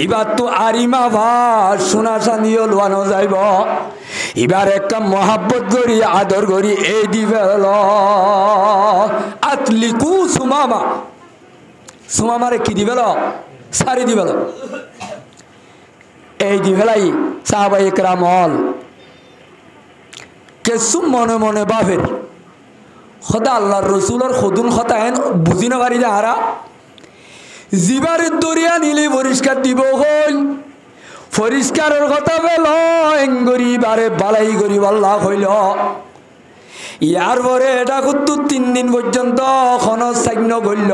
Speaker 1: এবার তো আরিমা ভাস সোনা চান্দিও লোয়ানো যাইব। এবার একটা মহাব্বত করি আদর করি এই দিবেল আতলিকু সুমামা। সুমা মারে কি দিবেল সারি দিবেল এই দিবেলাই সাহাবায়ে কেরাম হল কেসু মনে মনে বাফের খোদা আল্লাহর রসুলের খদুন কথা এন বুঝি না পারি যাহারা জিবারের দরিয়া নিলে পরিষ্কার দিব হইল পরিষ্কারের কথা বেল এঙ্গরি বারে বালাই করি আল্লাহ হইল ইয়ার পরে এটা কিন্তু 3 দিন পর্যন্ত সৈন্য গইল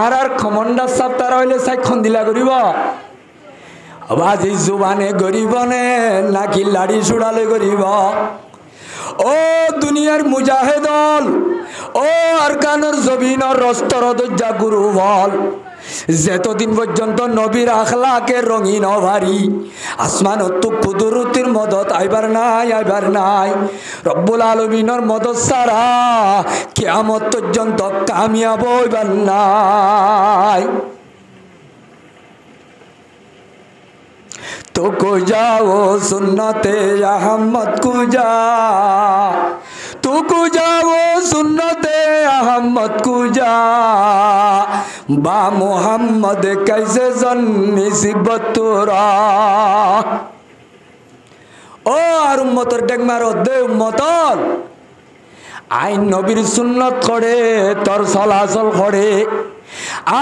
Speaker 1: আর খমন্ডার সাপ তারা হইলে সাইখন দিলা করিব বাজি জুবানে গরিব নে নাকি লাড়ি সুড়ালে গরিব ও দুনিয়ার মুজাহিদল ও আরকানের জবিনের রস্তর দজ্জা গুরু বল যতদিন পর্যন্ত নবীর আখলাকে রঙিন ভারী আসমান তো কুদরতির মদত আইবার নাই রব্বুল আলামিনের মদত ছাড়া কিয়ামত পর্যন্ত কামিয়াব হইবার নাই तो को जाओ सुन्नते अहमद को जा तो को जाओ सुन्नते अहमद को जा बा मोहम्मद कैसे जन्नी सिबत तोरा ओ আর উম্মতের ডেক মারো দে উম্মতল আই নবীর সুন্নত করে তোর চলাচল করে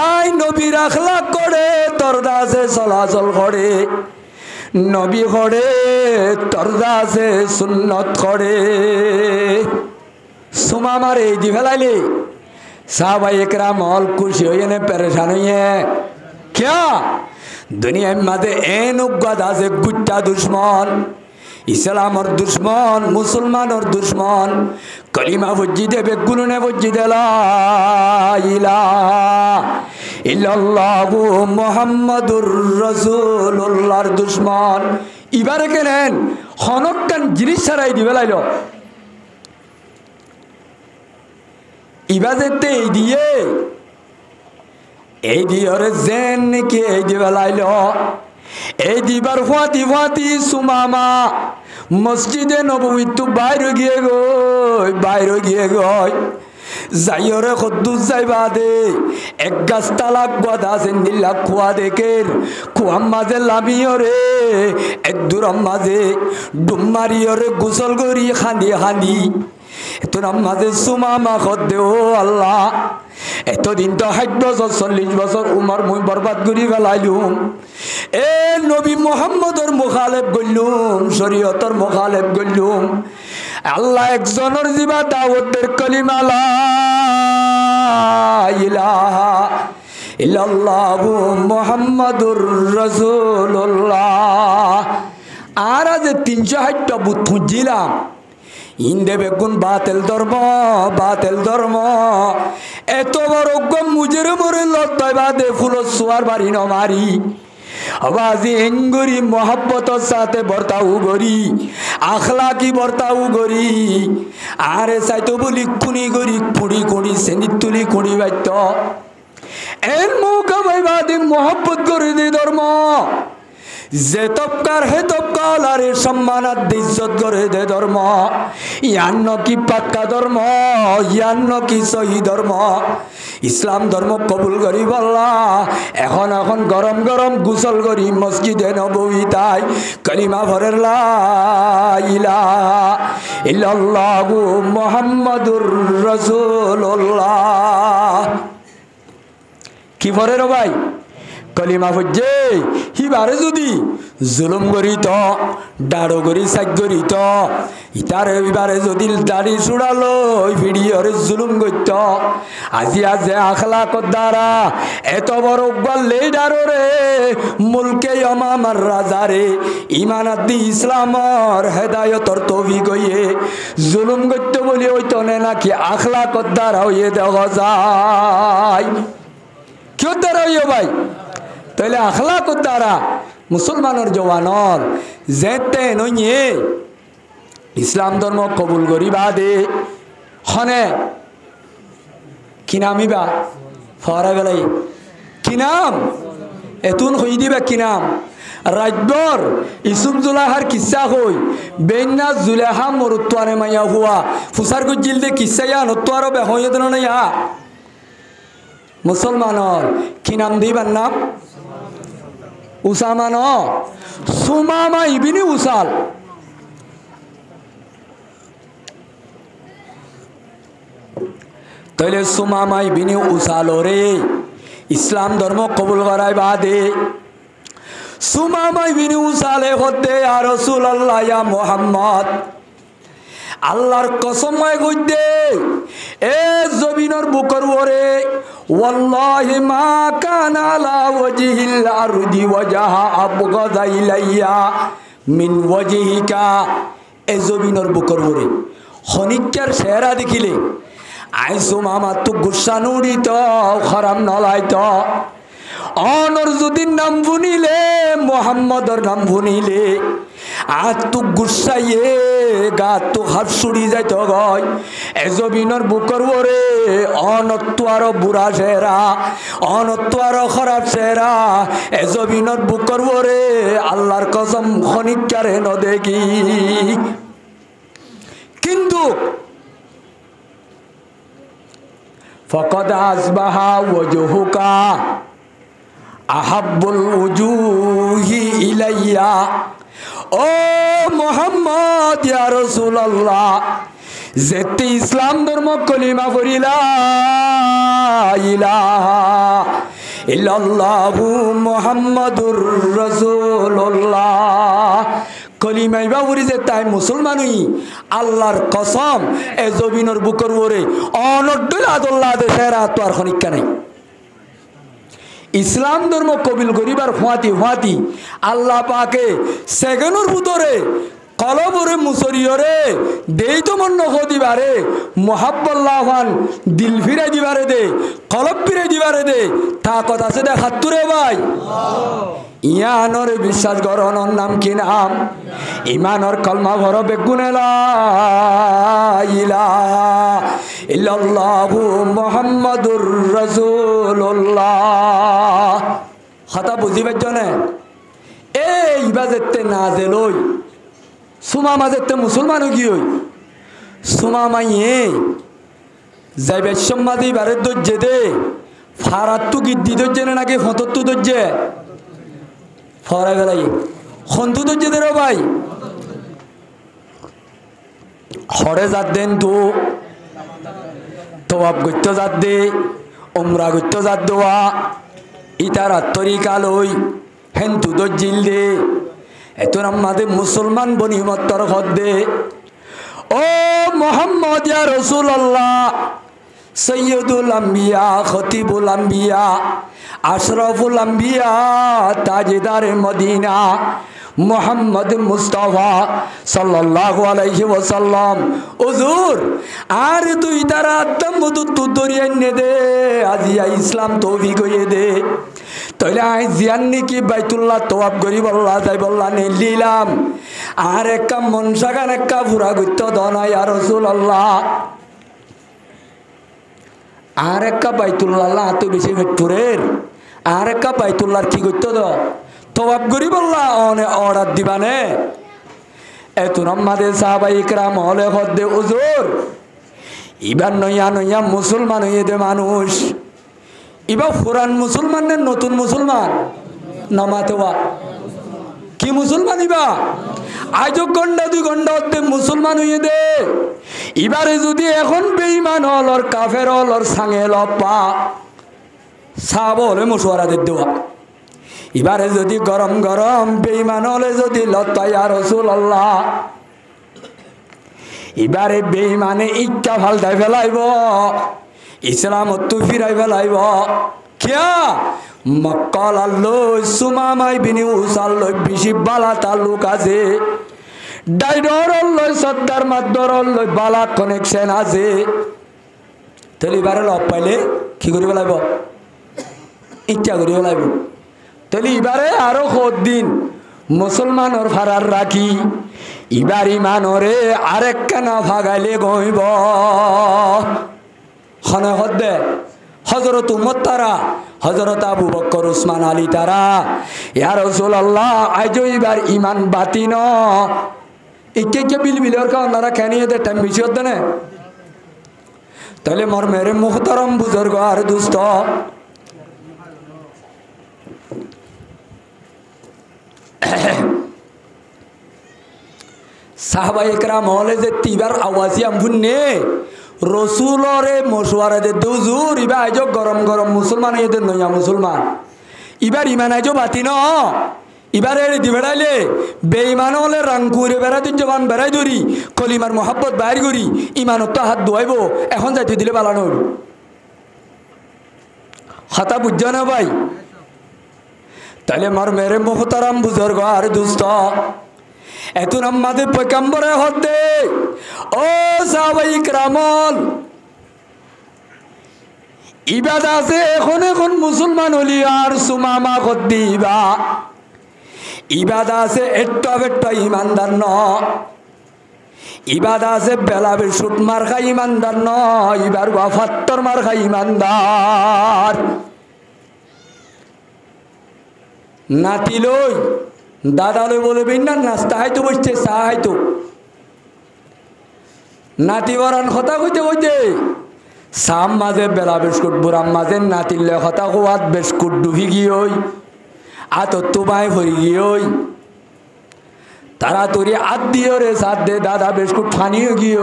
Speaker 1: আই নবীর আখলাক করে তোর দাসে চলাচল করে নবী করে তোর দাসে সুন্নত করে সুমা মারে দি ফেলাইলে সাহাবায়ে কেরাম হল খুশি হইয়ে নে পরেশান হইয়ে क्या दुनिया में एन उगत আছে গুচ্ছা दुश्मन इस्लाम और दुश्मन मुसलमान और दुश्मन कलिमा वज्जी दे बेगुनु ने वज्जी दे ला इलाहा इल्लल्लाहु मुहम्मदुर रसूलुल्लाहर दुश्मन इबारे केनेन हनक्कान जिनिस छाड़ाई दिबे लाइलो इबाजेते এই দিয়ে ওরে জেন নাকি এই দিবে লাইলো এই দিবার ফাতি ফাতি সুমামা মসজিদে নববী তো বাইরে গিয়ে গই যাই ওরে কদ্দুস যাইবা দে এক গাছ তালাক গদা সেন্দিল্লা কুয়া দেখের কুয়ার মাঝে লামি ওরে এক দূরম মাঝে ডুমারি ওরে গোসল করি খান্দি তোর মাঝে সুমামা খদ্দে ও আল্লাহ এতদিন তো 60 বছর 40 বছর উমর মুই বরবাদ করি ফেলাইলুম এ নবী মুহাম্মদর মুখালেফ গইলুম শরীয়তর মুখালেফ গইলুম আল্লাহ একজনের জিবা দাওয়াতের কালিমা লা ইলাহা ইল্লাল্লাহু মুহাম্মাদুর রাসূলুল্লাহ আর আজ 360টা বুত খুঁজিলাম ইন্দে বেগুন বাতেল ধর্ম এত বড় গম মুজের মরে লতাই বাদে ফুল সোয়ার বাড়ি ন মারি আওয়াজি এঙ্গরি মোহাব্বতের সাথে বর্তাও গরি আখলাকি বর্তাও গরি আরে চাইতো বলি খুনি গরি পুড়ি কুড়ি সেনিত তুলি কুড়ি বাইত এন মৌকা বাইবাদি মোহাব্বত করে দে ধর্ম যে তপকার হে তপকাল আরে সম্মানাত ইজ্জত করে দে ধর্ম ইয়ান্ন কি পাক্কা ধর্ম ইয়ান্ন কি সহি ধর্ম ইসলাম ধর্ম কবুল করি বল্লা এখন গরম গরম গোসল করি মসজিদে নববীতাই কালিমা ভরের লা ইলাহা ইল্লাল্লাহু মুহাম্মাদুর রাসূলুল্লাহ কি ভরে রে ভাই कलिमा फज्जे ही बारे जुदी जुलुम करी तो डाड़ो करी साइक करी तो इतारे बारे जुदी दाढ़ी सुड़ालो भिडियो रे जुलुम करतो आजी आजे आखला कद्दारा एतो बड़ो गल्ले डारो रे मुल्के यमामार राजा रे ईमान आदि इस्लाम और हेदायत और तौफीक होइए जुलुम करतो बोली होइतो ने ना कि आखला कद्दारा होइए देखो जाय क्यों दारा होइए भाई তাহলে আখলাকত দ্বারা মুসলমানের জওয়ানর যেতে নইয়ে ইসলাম ধর্ম কবুল করিবা দে হনে কি নামিবা ফরা গেলাই কি নাম এতুন হই দিবা কি নাম রাজবর ইসুম জুলাহার কিসা হই বেন্না জুলাহা মরুত্বারে মাইয়া হুয়া ফুসার গজিল দে কিসা ইয়া নতওয়ারো বে হইদন না ইয়া মুসলমানর কি নাম দিবার নাম? উসামা ন সুমামা ইবনে উসাল। তাহলে সুমামা ইবনে উসাল রে ইসলাম ধর্ম কবুল করাই বাদে সুমামা ইবনে উসালে হতে ইয়া রাসূলুল্লাহ ইয়া মুহাম্মদ আল্লাহর কসম হয় কইতে এ জমিনের বুকর ওরে ওয়াল্লাহি মা কানা লা ওয়াজহিল আরদি ওয়াজাহা আবগাদা ইলাইয়া মিন ওয়াজহিকা। এ জমিনের বুকর ওরে খনিকার চেহারা দেখিলে আইসো মামা তো গুসা নুড়িত খারাপ নলাইত অনর যদি নাম শুনিলে মোহাম্মদর নাম শুনিলে আর তো গুসাইয়ে গা তো হাত ছুড়ি যাইত গয় এজবিনর বুকর ওরে অনত্ব আরো বুড়া চেহারা অনত্ব আরো খারাপ চেহারা এজবিনর বুকর ওরে আল্লাহর কসম খনিকারে ন দেখি। কিন্তু ফকদ আসবাহা ওয়াজহুকা আহাব্বুল উজুহি ইলাইয়া। ও মুহাম্মদ ইয়া রাসূলুল্লাহ যেতে ইসলাম ধর্ম কলিমা পড়িলা ইলাহা ইল্লাল্লাহু মুহাম্মাদুর রাসূলুল্লাহ কলিমাই বাবুরি যে তাই মুসলমানই আল্লাহর কসম এ জমিনের বুকর ওরে অনড্ডল আদল্লাহ দেশের তো আর খনিকা নাই। ইসলাম ধর্ম কবিল করিবার হুয়াতি হুয়াতি আল্লাহ পাকে সেকেন্ডের ভিতরে কলবরে মুসরিয়রে দেই তো মন দিবারে মোহাব্বল্লাহান দিল ফিরে দিবারে দে কলব ফিরে দিবারে দে তা কথা আছে দেখাতুরে ভাই। ইয়ানর বিশ্বাস গরণর নাম কি নাম? ইমানর কলমা ভর বেগুনে লা ইলাহা ইল্লাল্লাহু মুহাম্মাদুর রাসূলুল্লাহ। কথা বুঝিবার জন্য এই বাজেতে না জেলই সুমা মাঝেতে মুসলমান কি হই সুমা মাইয়ে যাইবে সম্মাদি বারে দজ্জে দে ফারাত্তু গিদ্দি দজ্জে নাকি ফতত্তু দজ্জে ফরাই বেলাই খন্তু দজ্জে দে রে ভাই হরে যাত দেন তো আপ গত্য যাত দে উমরা গত্য যাত দোয়া ইতার তরিকা লই হেন্তু দজ্জিল দে এত আমাদের মুসলমান বনিমত্তর হদ্দে। ও মোহাম্মদ ইয়া রাসূলুল্লাহ সৈয়দুল আম্বিয়া খতিবুল আম্বিয়া আশরাফুল আম্বিয়া তাজদারে মদিনা মোহাম্মদ মুস্তাফা সাল্লাল্লাহু আলাইহি ওয়াসাল্লাম। হুজুর আর তুই তারা দমদু তুদরিয়ে নে দে আজিয়া ইসলাম তৌফিক হইয়ে দে তাইলে আই জিয়ান্নি কি বাইতুল্লাহ তওয়াব করি বল্লা যাই বল্লা নিলাম আর একটা মনসাগান একটা পুরা গুত্ত দনা ইয়া রাসূলুল্লাহ আর একটা বাইতুল্লাহ এত বেশি ভেটপুরের আর একটা বাইতুল্লাহর কি করতে দ তওয়াব করি বল্লা অনে অর্ডার দিবানে এত আমাদের সাহাবায়ে ইকরাম হলে হদ্দে হুজুর ইবার নইয়া নইয়া মুসলমান হইয়ে দে মানুষ ইবা পুরান মুসলমান না নতুন মুসলমান নামাতেওয়া কি মুসলমান ইবা আজ ঘন্টা 2 ঘন্টা হতে মুসলমান হইয়ে দে এবারে যদি এখন বেঈমান হল আর কাফের হল আর সাঙে লপা সাব হলে মশওয়ারা দে দেওয়া এবারে যদি গরম গরম বেঈমান হলে যদি লতা ইয়া রাসূলুল্লাহ এবারে বেঈমানে ইচ্ছা ফালতাই ফেলাইব ইসলাম তো ফিরাই ফেলাইব কিয়া মক্কাল আল্লাহ সুমামা ইবনে উসাল বেশি বালা তালুক আছে ডাইডর আল্লাহ সত্তার মাদর আল্লাহ বালা কানেকশন আছে তাহলে এবারে লপ পাইলে কি করে ফেলাইব ইচ্ছা করে ফেলাইব তাহলে এবারে আরো দিন মুসলমানর ফারার রাখি এবার ইমানরে আরেক কানা ভাগাইলে গইব খনে হদ্দে হযরত উমর তারা হযরত আবু বকর উসমান আলী তারা ইয়া রাসূলুল্লাহ আইজো এবার ইমান বাতিন ইকে কে বিলবিলর কা ওনারা কেনিয়ে দে টাইম বেশি হদ্দে না তাহলে মোর মেরে মুহতারাম বুজুর্গ আর দুস্থ সাহাবা একরাম হলে যে তিবার আওয়াজি আমভুন্নে রসুলরে মশওয়ারা দে দুজুর ইবা আইজো গরম গরম মুসলমান এদের নয়া মুসলমান ইবার ইমান আইজো বাতি ন ইবার এর দি বেড়াইলে বেঈমান হলে রাঙ্কুরে বেড়াই দিন জবান বেড়াই ধরি কলিমার মোহাব্বত বাইর করি ইমানত তো হাত ধোয়াইব এখন যাইতে দিলে বালানো হইব হাতা বুঝছ না ভাই তাহলে মার মেরে মুহতারাম বুজুর্গ আর দুস্থ এতুন আমাদের পয়গম্বরে হতে ও সাহাবায়ে কেরামল ইবাদত আছে এখন মুসলমান হলি আর সুমামা কত দিবা ইবাদত আছে একটা ইমানদার ন ইবাদত আছে বেলা বেশুট মার খাই ইমানদার ন ইবার ওয়াফাত্তর মার খাই ইমানদার নাতি লই দাদা লই বলবেন না নাস্তা হয়তো বসছে চা হয়তো নাতি বরান কথা কইতে সাম মাঝে বেলা বিস্কুট বুড়াম মাঝে নাতিলে কথা কোয়াত বিস্কুট ডুবি গিয়ে আত তোমায় ভরি গিয়ে তারা তোরে আত দিয়ে রে সাত দে দাদা বিস্কুট ফানিয়ে গিয়ে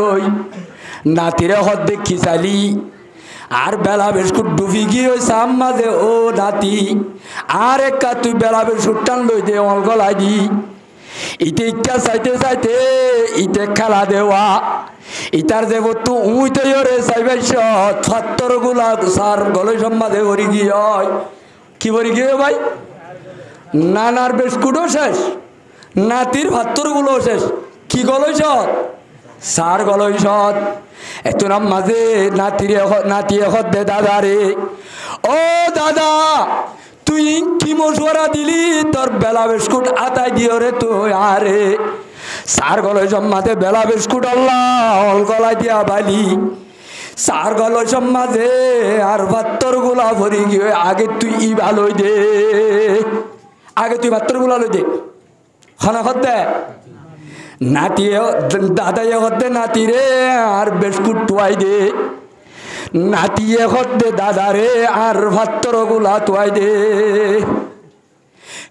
Speaker 1: নাতিরে হদ দেখি চালি আর বেলা বিস্কুট ডুবি গিয়ে সাম মাঝে ও নাতি আর একা তুই বেলা বিস্কুট টান লই দে অলগলাই দি ইতে ইচ্ছা চাইতে ইতে খেলা দেওয়া ইতার যে বস্তু উইতে রে চাইবাইছ ছাত্তর গুলা সার গলে সম্মাদে ভরি গিয়ে কি ভরি গিয়ে ভাই নানার বিস্কুটও শেষ নাতির ভাত্তর গুলো শেষ কি গলইছ সার গলইছ এত নাম মাঝে নাতি এখন দে দাদা রে ও দাদা তুই কি মশওয়ারা দিলি তোর বেলা বিস্কুট আতাই দিও রে তুই আরে সার গলই সম্মাদে বেলা বিস্কুট আল্লাহ অল গলায় দিয়া বালি সার গলই সম্মাদে আর ভাত্তর গুলা ভরি গিয়ে আগে তুই ই ভালোই দে আগে তুই ভাত্তর গুলা লই দে খানা খত দে নাতি দাদাই হতে নাতি রে আর বিস্কুট টুয়াই দে নাতি হতে দাদা রে আর ভাত্তর গুলা টুয়াই দে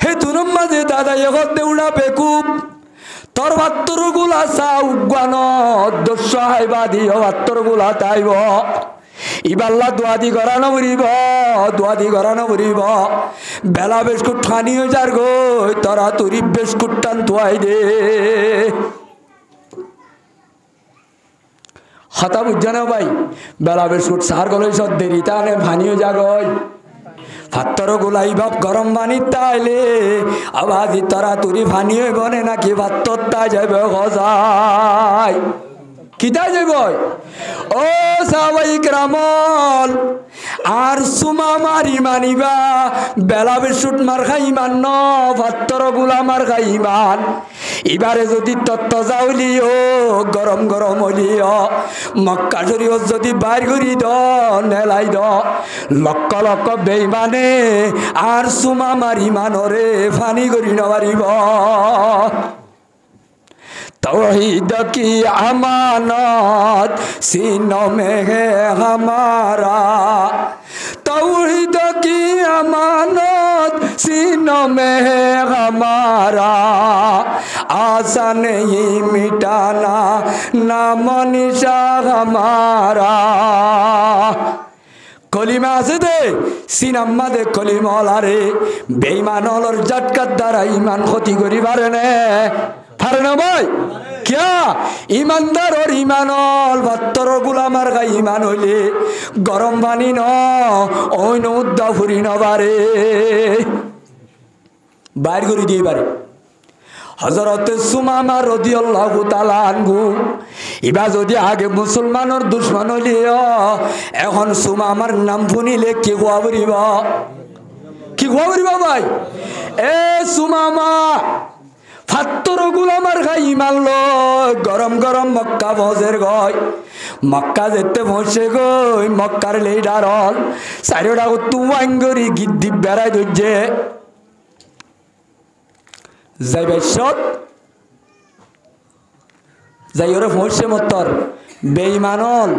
Speaker 1: হে তুনম মাঝে দাদাই হতে উড়া বেকুব তোর ভাত্তর গুলা চা উগান দস্য হাইবা দিও ভাত্তর গুলা তাইব ইবাল্লা দোয়াদি গড়ানো বরিব বেলা বিস্কুট ঠানি হয়ে যার গই তোরা তুরি বিস্কুট টান তোয়াই দে হতা বুঝছ না ভাই বেলা বিস্কুট সার গলই সব দেরি তাহলে ভানিও যাগই ভাত্তর গুলাই বাপ গরম পানির তাইলে আবাজি তোরা তুরি ভানিও বনে নাকি ভাত্তর তা যাবে গজাই কিতাই যাইব ও সাহাবায়ে কেরামল আর সুমামার ইমানিবা বেলা বিস্কুট মার খাই ইমান ন ভাত্তর গুলা মার খাই ইমান এবারে যদি তত্ত্ব যাওলিও গরম হলিও মক্কা শরীফ যদি বাইর করি দ নেলাই দ লক্ষ লক্ষ বেঈমানে আর সুমামার ইমানরে ফানি করি নবারিব तौहीद की अमानत सीनों में है हमारा तौहीद की अमानत सीनों में है हमारा आशा नहीं मिटाना नाम निशा हमारा কলিমা আছে দে সিনাম্মা দে কলিমলা রে বেঈমান হলর জাটকার দ্বারা ইমান ক্ষতি করি পারে না ভাই क्या ईमानदार और ईमानल भात्तर गुलामार का ईमान हইলে गरम पानी न ओइन उद्दा फुरी नबारे बाहर করে দিয়ে পারে हजरत सुमामा रदियल्लाहु ताआला आनहु इबा যদি আগে মুসলমানের দুশমন হইলিও এখন সুমামার নাম শুনিলে কি গোয়াবরিবা ভাই এ সুমামা ফাত্তর গুলামার খাই ইমান লয় গরম মক্কা বজের গয় মক্কা যেতে বসে গই মক্কার লিডার হল চারিটা তুয়াঙ্গরি গিদ্দি বেড়াই ধরছে যাইবে সত যাই ওরে ফসে মতর বেঈমানল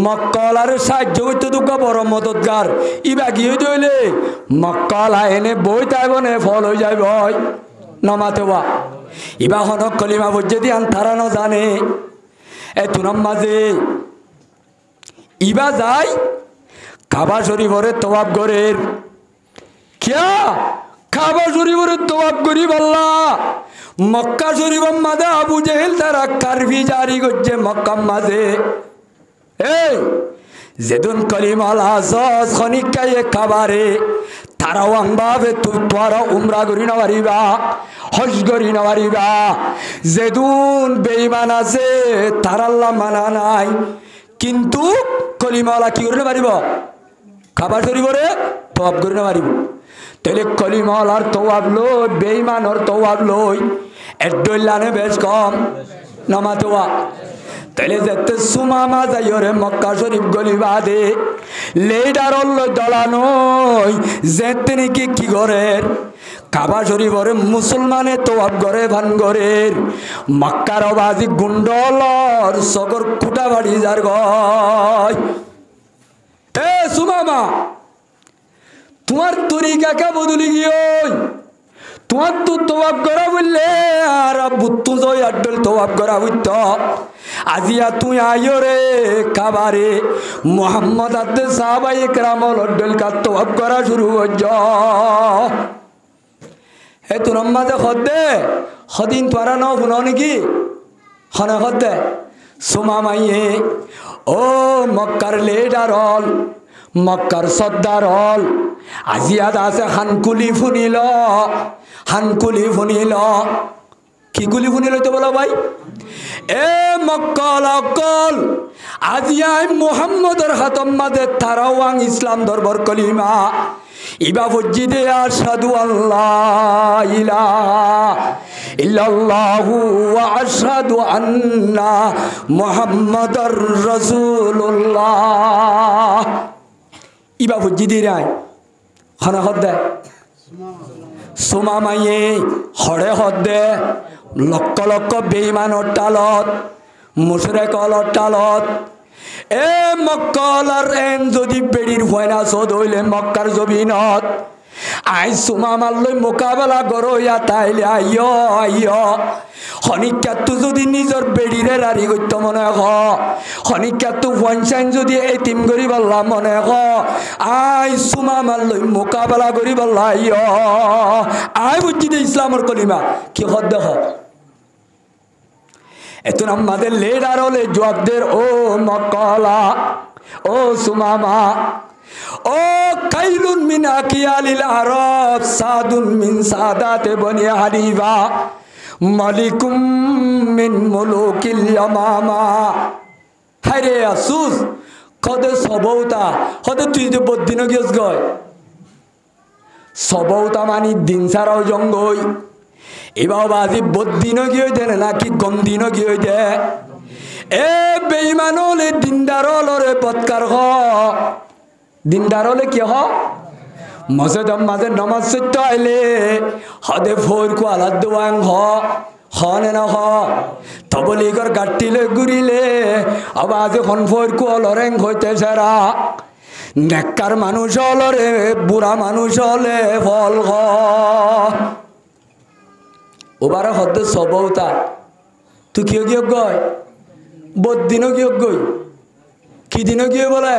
Speaker 1: মক্কলার সাহায্য করতে দুঃখ বড় মদতগার ইবা কি হইতে হইলে মক্কলা এনে বই তাইবনে ফল হয়ে যায় বই নমাতে বা ইবা হনক কলিমা বজ্জে দিয়ান তারা ন জানে এ তুনাম মাঝে ইবা যায় কাবা শরীফরে তওয়াব করের কিয়া কাবা শরীফরে তওয়াব করি বললা মক্কা শরীফ মাঝে আবু জেহেল তারা কারফি জারি করছে মক্কা মাঝে এই যেদিন কলিমাল আসস খনিকায়ে কাবারে তারাও আংবাবে তোরা উমরা করি না পারিবা হজ করি না পারিবা যেদিন বেঈমান আছে তার আল্লাহ মানা নাই কিন্তু কলিমালা কি করে পারিব কাবা শরীফরে তওয়াব করে না পারিব তাহলে কলিমালার তওয়াব লই বেঈমানর তওয়াব লই এডলানে বেশ কম নামাতোয়া তাহলে যেতে সুমামা যাইরে মক্কা শরীফ গলিবা দে লেডারল দলানই যেতে নাকি কি করের কাবা শরীফরে মুসলমানে তওয়াব করে ভান করের মক্কার বাজি গুন্ডলর সগর খুঁটা বাড়ি যার গয় এ সুমামা তোমার তরিকা কে বদলি গিয়ে তোমার তো তওয়াব করা বললে আর বুত্তু জয় আড্ডল তওয়াব করা হইত আজিয়া তুই আইও রে কাবারে মোহাম্মদ আদে সাহাবায়ে কেরামল আড্ডল কা তওয়াব করা শুরু হইজ হে তুনাম মাঝে খদ্দে খদিন তোরা ন শুনো নাকি হনে খদ্দে সুমামাইয়ে ও মক্কার লেডারল মক্কার সর্দার হল আজিয়াদ আছে হানকুলি ফুনিল হানকুলি ফুনিল কি গুলি ফুনিল তো বলো ভাই এ মক্কল অকল আজিয়াই মুহাম্মদের হাতম মাঝে তারাওয়াং ইসলাম ধরবর কলিমা ইবা ফজ্জিদে আশহাদু আল্লাহ ইলাহা ইল্লাল্লাহু ওয়া আশহাদু আন্না মুহাম্মাদার রাসূলুল্লাহ ইবা ফজ্জিদে রায় খানা হদ্দে সুমামাইয়ে হরে হদ্দে লক্ষ লক্ষ বেঈমানর টালত মুশরিকর টালত এ মক্কালার এন যদি বেড়ির ভয়না সদ হইলে মক্কার জমিনত আই সুমামার লই মোকাবেলা করো ইয়া তাইলে আইয় আইয় খনিকাতু যদি নিজর বেড়িরে রারি করত মনে হ খনিকাতু পঞ্চাইন যদি এতিম করি বললাম মনে হ আই সুমামার লই মোকাবেলা করি বললা আইয় আই বুঝছি দে ইসলামর কলিমা কি হদ দেখ এতন আমাদের লেডার হলে জবাবদের ও মক্কালা ও সুমামা ও কাইলুন মিন আকিয়ালিল আরব সাদুন মিন সাদাতে বনি হানিফা মালিকুম মিন মুলুকিল ইয়ামামা হায়রে আসুস কদে সবৌতা হদে তুই যে বদিন গিয়েছ গয় সবৌতা মানি দিন সারাও জঙ্গই এবার বাজি বদিন গিয়ে দেন নাকি গন্দিন গিয়ে দে এ বেঈমান হলে দিনদার হলরে পৎকার হ দিনদার হলে কি হ মসজিদ মাঝে নমাজ সত্য আইলে হদে ফোর কো আলাদ দেওয়াং হনে না হ তবলিগর গাটিলে ঘুরিলে আবাজে খন ফোর কো লরেং হইতে সারা নেককার মানুষ হলরে বুড়া মানুষ হলে ফল হ ওবার হদে সবৌতা তুই কিয় গিয়ে গয় বদিনও গিয়ে গই কি দিনও গিয়ে বলে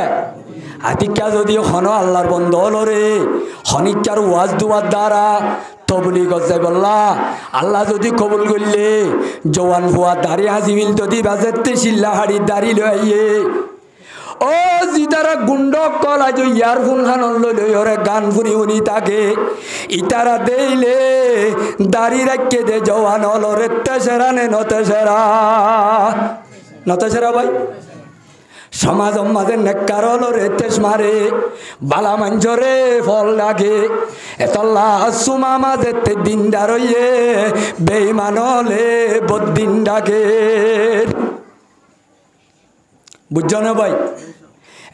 Speaker 1: আতিকা যদি হন আল্লাহর বন্ধ হলো রে হনিকার ওয়াজ দুয়ার দ্বারা তবলি গজে বললা আল্লাহ যদি কবুল করলে জওয়ান ফুয়া দাড়ি হাজিমিল যদি বাজেতে শিল্লা হাড়ি দাড়ি লইয়ে ও জিতারা গুন্ড কলা যে ইয়ারফোন খান লই ওরে গান ফুনি উনি তাকে ইতারা দেইলে দাড়ি রাখকে দে জওয়ান হলো রে তেসেরা নে নতেসেরা নতেসেরা ভাই সমাজ মাঝে নেককার হলো রে তেস মারে বালা মাঞ্জরে ফল লাগে এতল্লা সুমা মাঝে তে দিনদার হইয়ে বেঈমান হলে বদিন ডাকে বুঝছো না ভাই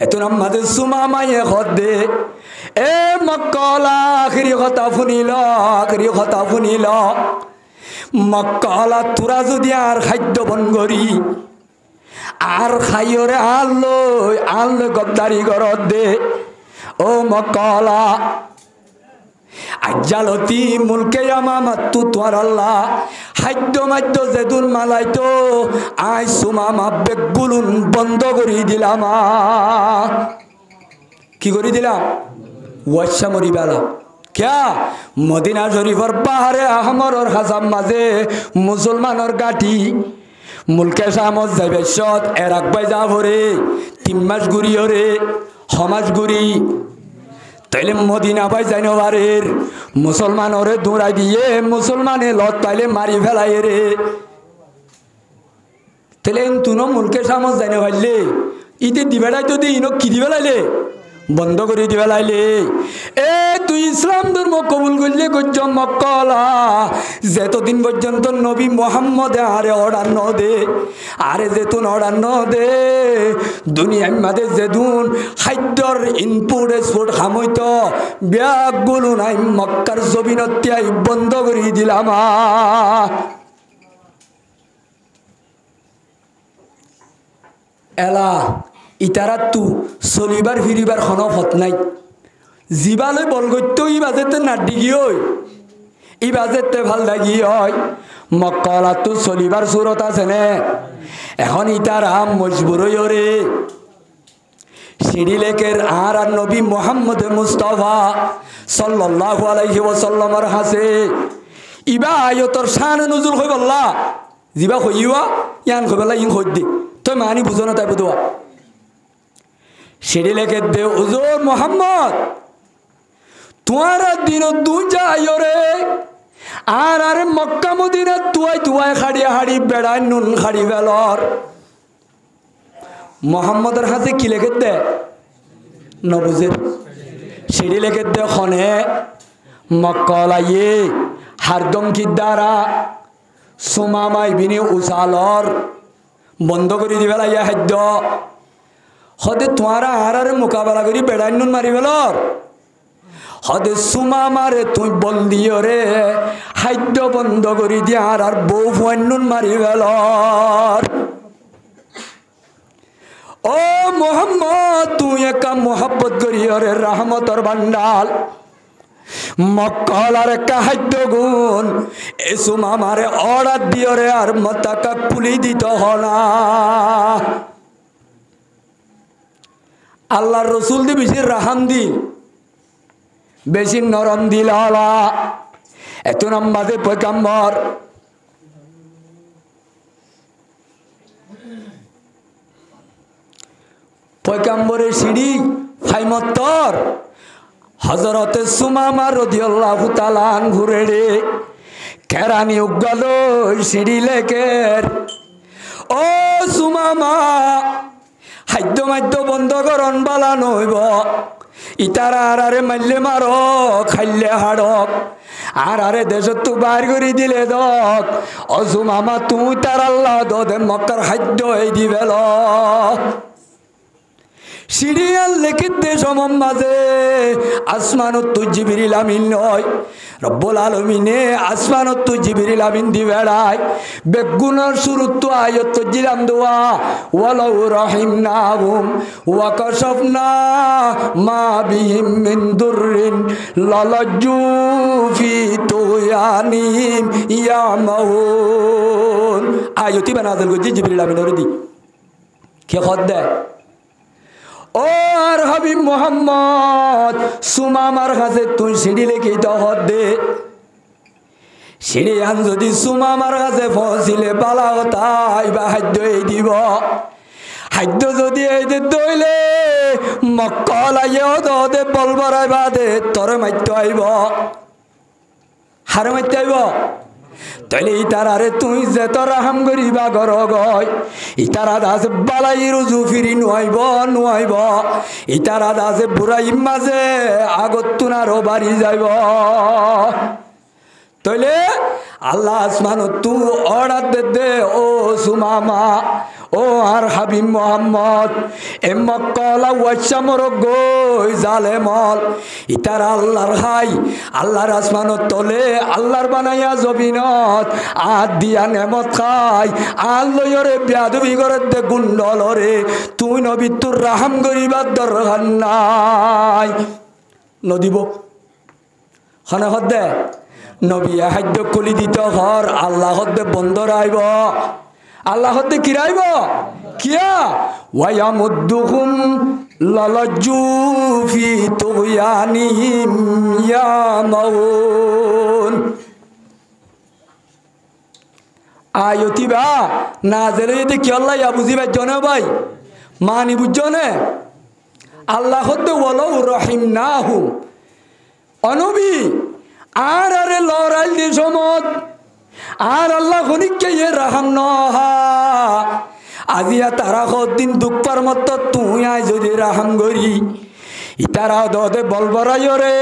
Speaker 1: এত নাম মাঝে সুমা মাইয়ে হদে এ মক্কলা আখরি কথা ফুনিল মক্কালা তোরা যদি আর খাদ্য বন করি আর খাইয়রে আনলো গদ্দারি ঘরত দে ও মক্কালা আজ্জালতি মুলকে আমামাত্তু তোয়ার আল্লাহ খাদ্য মাদ্য যেদুন মালাইতো আই সুমামা বেগুলুন বন্ধ করে দিলাম কি করে দিলাম ওয়াশা মরিবালা क्या मदीना शरीफर पाहाड़े आहमर हाजाम माजे मुसलमानर गाठी मुल्के शामत जाइबे शत एराक बाय जाभरे 3 मास घुरियरे हमास घुरी তাইলে মদিনা বাই যাইনো বারের মুসলমানরে দৌড়াই দিয়ে মুসলমানে লত পাইলে মারি ফেলায় রে তাইলে তুনো মুলকে শামত যাইনো পাইলে ইতে দিবেলাই তো দিই কি দিবে লাইলে বন্ধ করে দিবে লাইলে এ তুই ইসলাম ধর্ম কবুল করলে গজ্জ মক্কালা যতদিন পর্যন্ত নবী মুহাম্মদ আরে অর্ডার ন দে আরে যেতুন অর্ডার ন দে দুনিয়ার মাঝে যেদুন খাদ্যর ইনপুট এক্সপোর্ট খামইত ব্যাগগুলো নাই মক্কার জমিনতিয়াই বন্ধ করে দিলাম এলা ইতারা তু চলিবার ফিরিবার কোনো ফত নাই জীবালৈ বল গত্য ই বাজেতে নাডি গিয়ে ই বাজেতে ভাল লাগি হয় মক্কলা তু চলিবার সুরত আছে নে এখন ইতারা মজবুর হইরে সিঁড়ি লেকের আর নবী মুহাম্মদ মুস্তাফা সাল্লাল্লাহু আলাইহি ওয়াসাল্লামের হাসে ইবা আয়তর শান নুজুল হই বল্লা জিবা হইয়া ইয়ান কইবলা ইন হই দি তুই মানি বুঝো না তাই বুঝবা সিঁড়ি লেকে দে হুজুর মুহাম্মদ তোমারা দিন দু যাইও রে আর আরে মক্কা মদিনা তুয়াই খাড়িয়া হাড়ি বেড়ায় নুন খাড়ি বেলর মোহাম্মদের হাতে কি লেখে দে নবুজের সিঁড়ি লেখে দে খনে মক্কলাইয়ে হারদম কি দ্বারা সুমামাই বিনি উসালর বন্ধ করে দিবে লাইয়া খাদ্য হদে তোমারা আর মোকাবেলা করি বেড়াই নুন মারি বেলর হদে সুমা মারে তুই বল দিও রে খাদ্য বন্ধ করে দিয়া আর বউ ফুয়াই নুন মারি বেলর ও মোহাম্মদ তুই একা মোহাব্বত করিও রে রহমতর ভান্ডাল মক্কলার খাদ্য গুণ এ সুমা মারে অর্ডার দিও রে আর মতাকা পুলি দিত হনা আল্লাহর রসুল দি বেশি রাহাম দিল বেশি নরম দিল আলা এত নাম্বাদে পয়গাম্বর পয়গাম্বরের সিঁড়ি ফাইমত্তর হযরতে সুমামা রাদিয়াল্লাহু তাআলা আনহু রে কেরানি উগল সিঁড়ি লেকের ও সুমামা খাদ্য মাদ্য বন্ধ করন বালা নইব ইতারা আরে মারলে মারো খাইলে হাড়ক আরে দেশ তু বার করে দিলে দক অজু মামা তুই তার আল্লাহ দে মক্কার খাদ্য এই দিবেল সিরিয়াল লিখিত দেশ মাঝে আসমানত তু জিবরিল আমিন নয় রব্বুল আলামিনে আসমানত তু জিবরিল আমিন দি বেড়ায় বেগুনার শুরুত তো আয়াত জিলাম দোয়া ওয়ালাউ রাহিমনাহুম ওয়া কাশাফনা মা বিহিম মিন দুররিন লালাজু ফি তুয়ানিম ইয়ামাহুন আয়াতি বানাদল গজি জিবরিল আমিনের দি কে খদ্দে ও আর হাবিব মোহাম্মদ সুমামার কাছে তুই সিঁড়ি লেখি দহদ দে সিঁড়ি আন যদি সুমামার কাছে পৌঁছিলে পালা তাই বা খাদ্য এই দিব খাদ্য যদি এই দে দইলে মক্কলাইও দে বলবরাই বাদে তরে মাইতে আইব হারে মাইতে আইব তাইলে ইতারারে তুই যে তোর রাহাম করিবা গর গয় ইতারা দাসে বালাই রুজু ফিরি নুয়াইব ইতারা দাসে বুড়াই মাঝে আগত তুনারও বাড়ি যাইব তাইলে আল্লাহ আসমান তু অর্ডার দে দে ও সুমামা ও আর হাবিব মোহাম্মদ এমকলা ওয়াইসামর গই জালেমল ইতার আল্লাহর হাই আল্লাহর আসমানত তলে আল্লাহর বানাইয়া জবিনত আদ দিয়া নেমত খাই আল্লয়রে বিয়াদবি করে দে গুন্ডলরে তুই নবী তোর রাহাম গরিবার দরকার নাই নদিব খানা হদ্দে নবী হাদ্য কলি দিত ঘর আল্লাহ হদ্দে বন্ধ রাইব আল্লাহ হদ্দে কি রাইব কিয়া ওয়ায়ামুদ্দুহুম লালাজ্জু ফি তুগয়ানিহিম ইয়ামাউন আয়তি বা না জেলে যদি কি আল্লাহ ইয়া বুঝিবা জনে ভাই মানি বুঝজনে আল্লাহ হদ্দে ওয়ালাউ রহিমনাহুম অনবী আর আরে লড়াইল দি সমত আর আল্লাহ খনিককে ইয়ে রাহাম নহা আজিয়া তারা দিন দুঃখর মত তুই আই যদি রাহাম গরি ইতারা দদে বলবরাই রে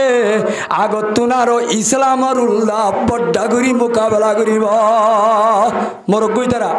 Speaker 1: আগত তুনারো ইসলামর উল্লাহ বড্ডা করি মোকাবেলা করিব মরক তারা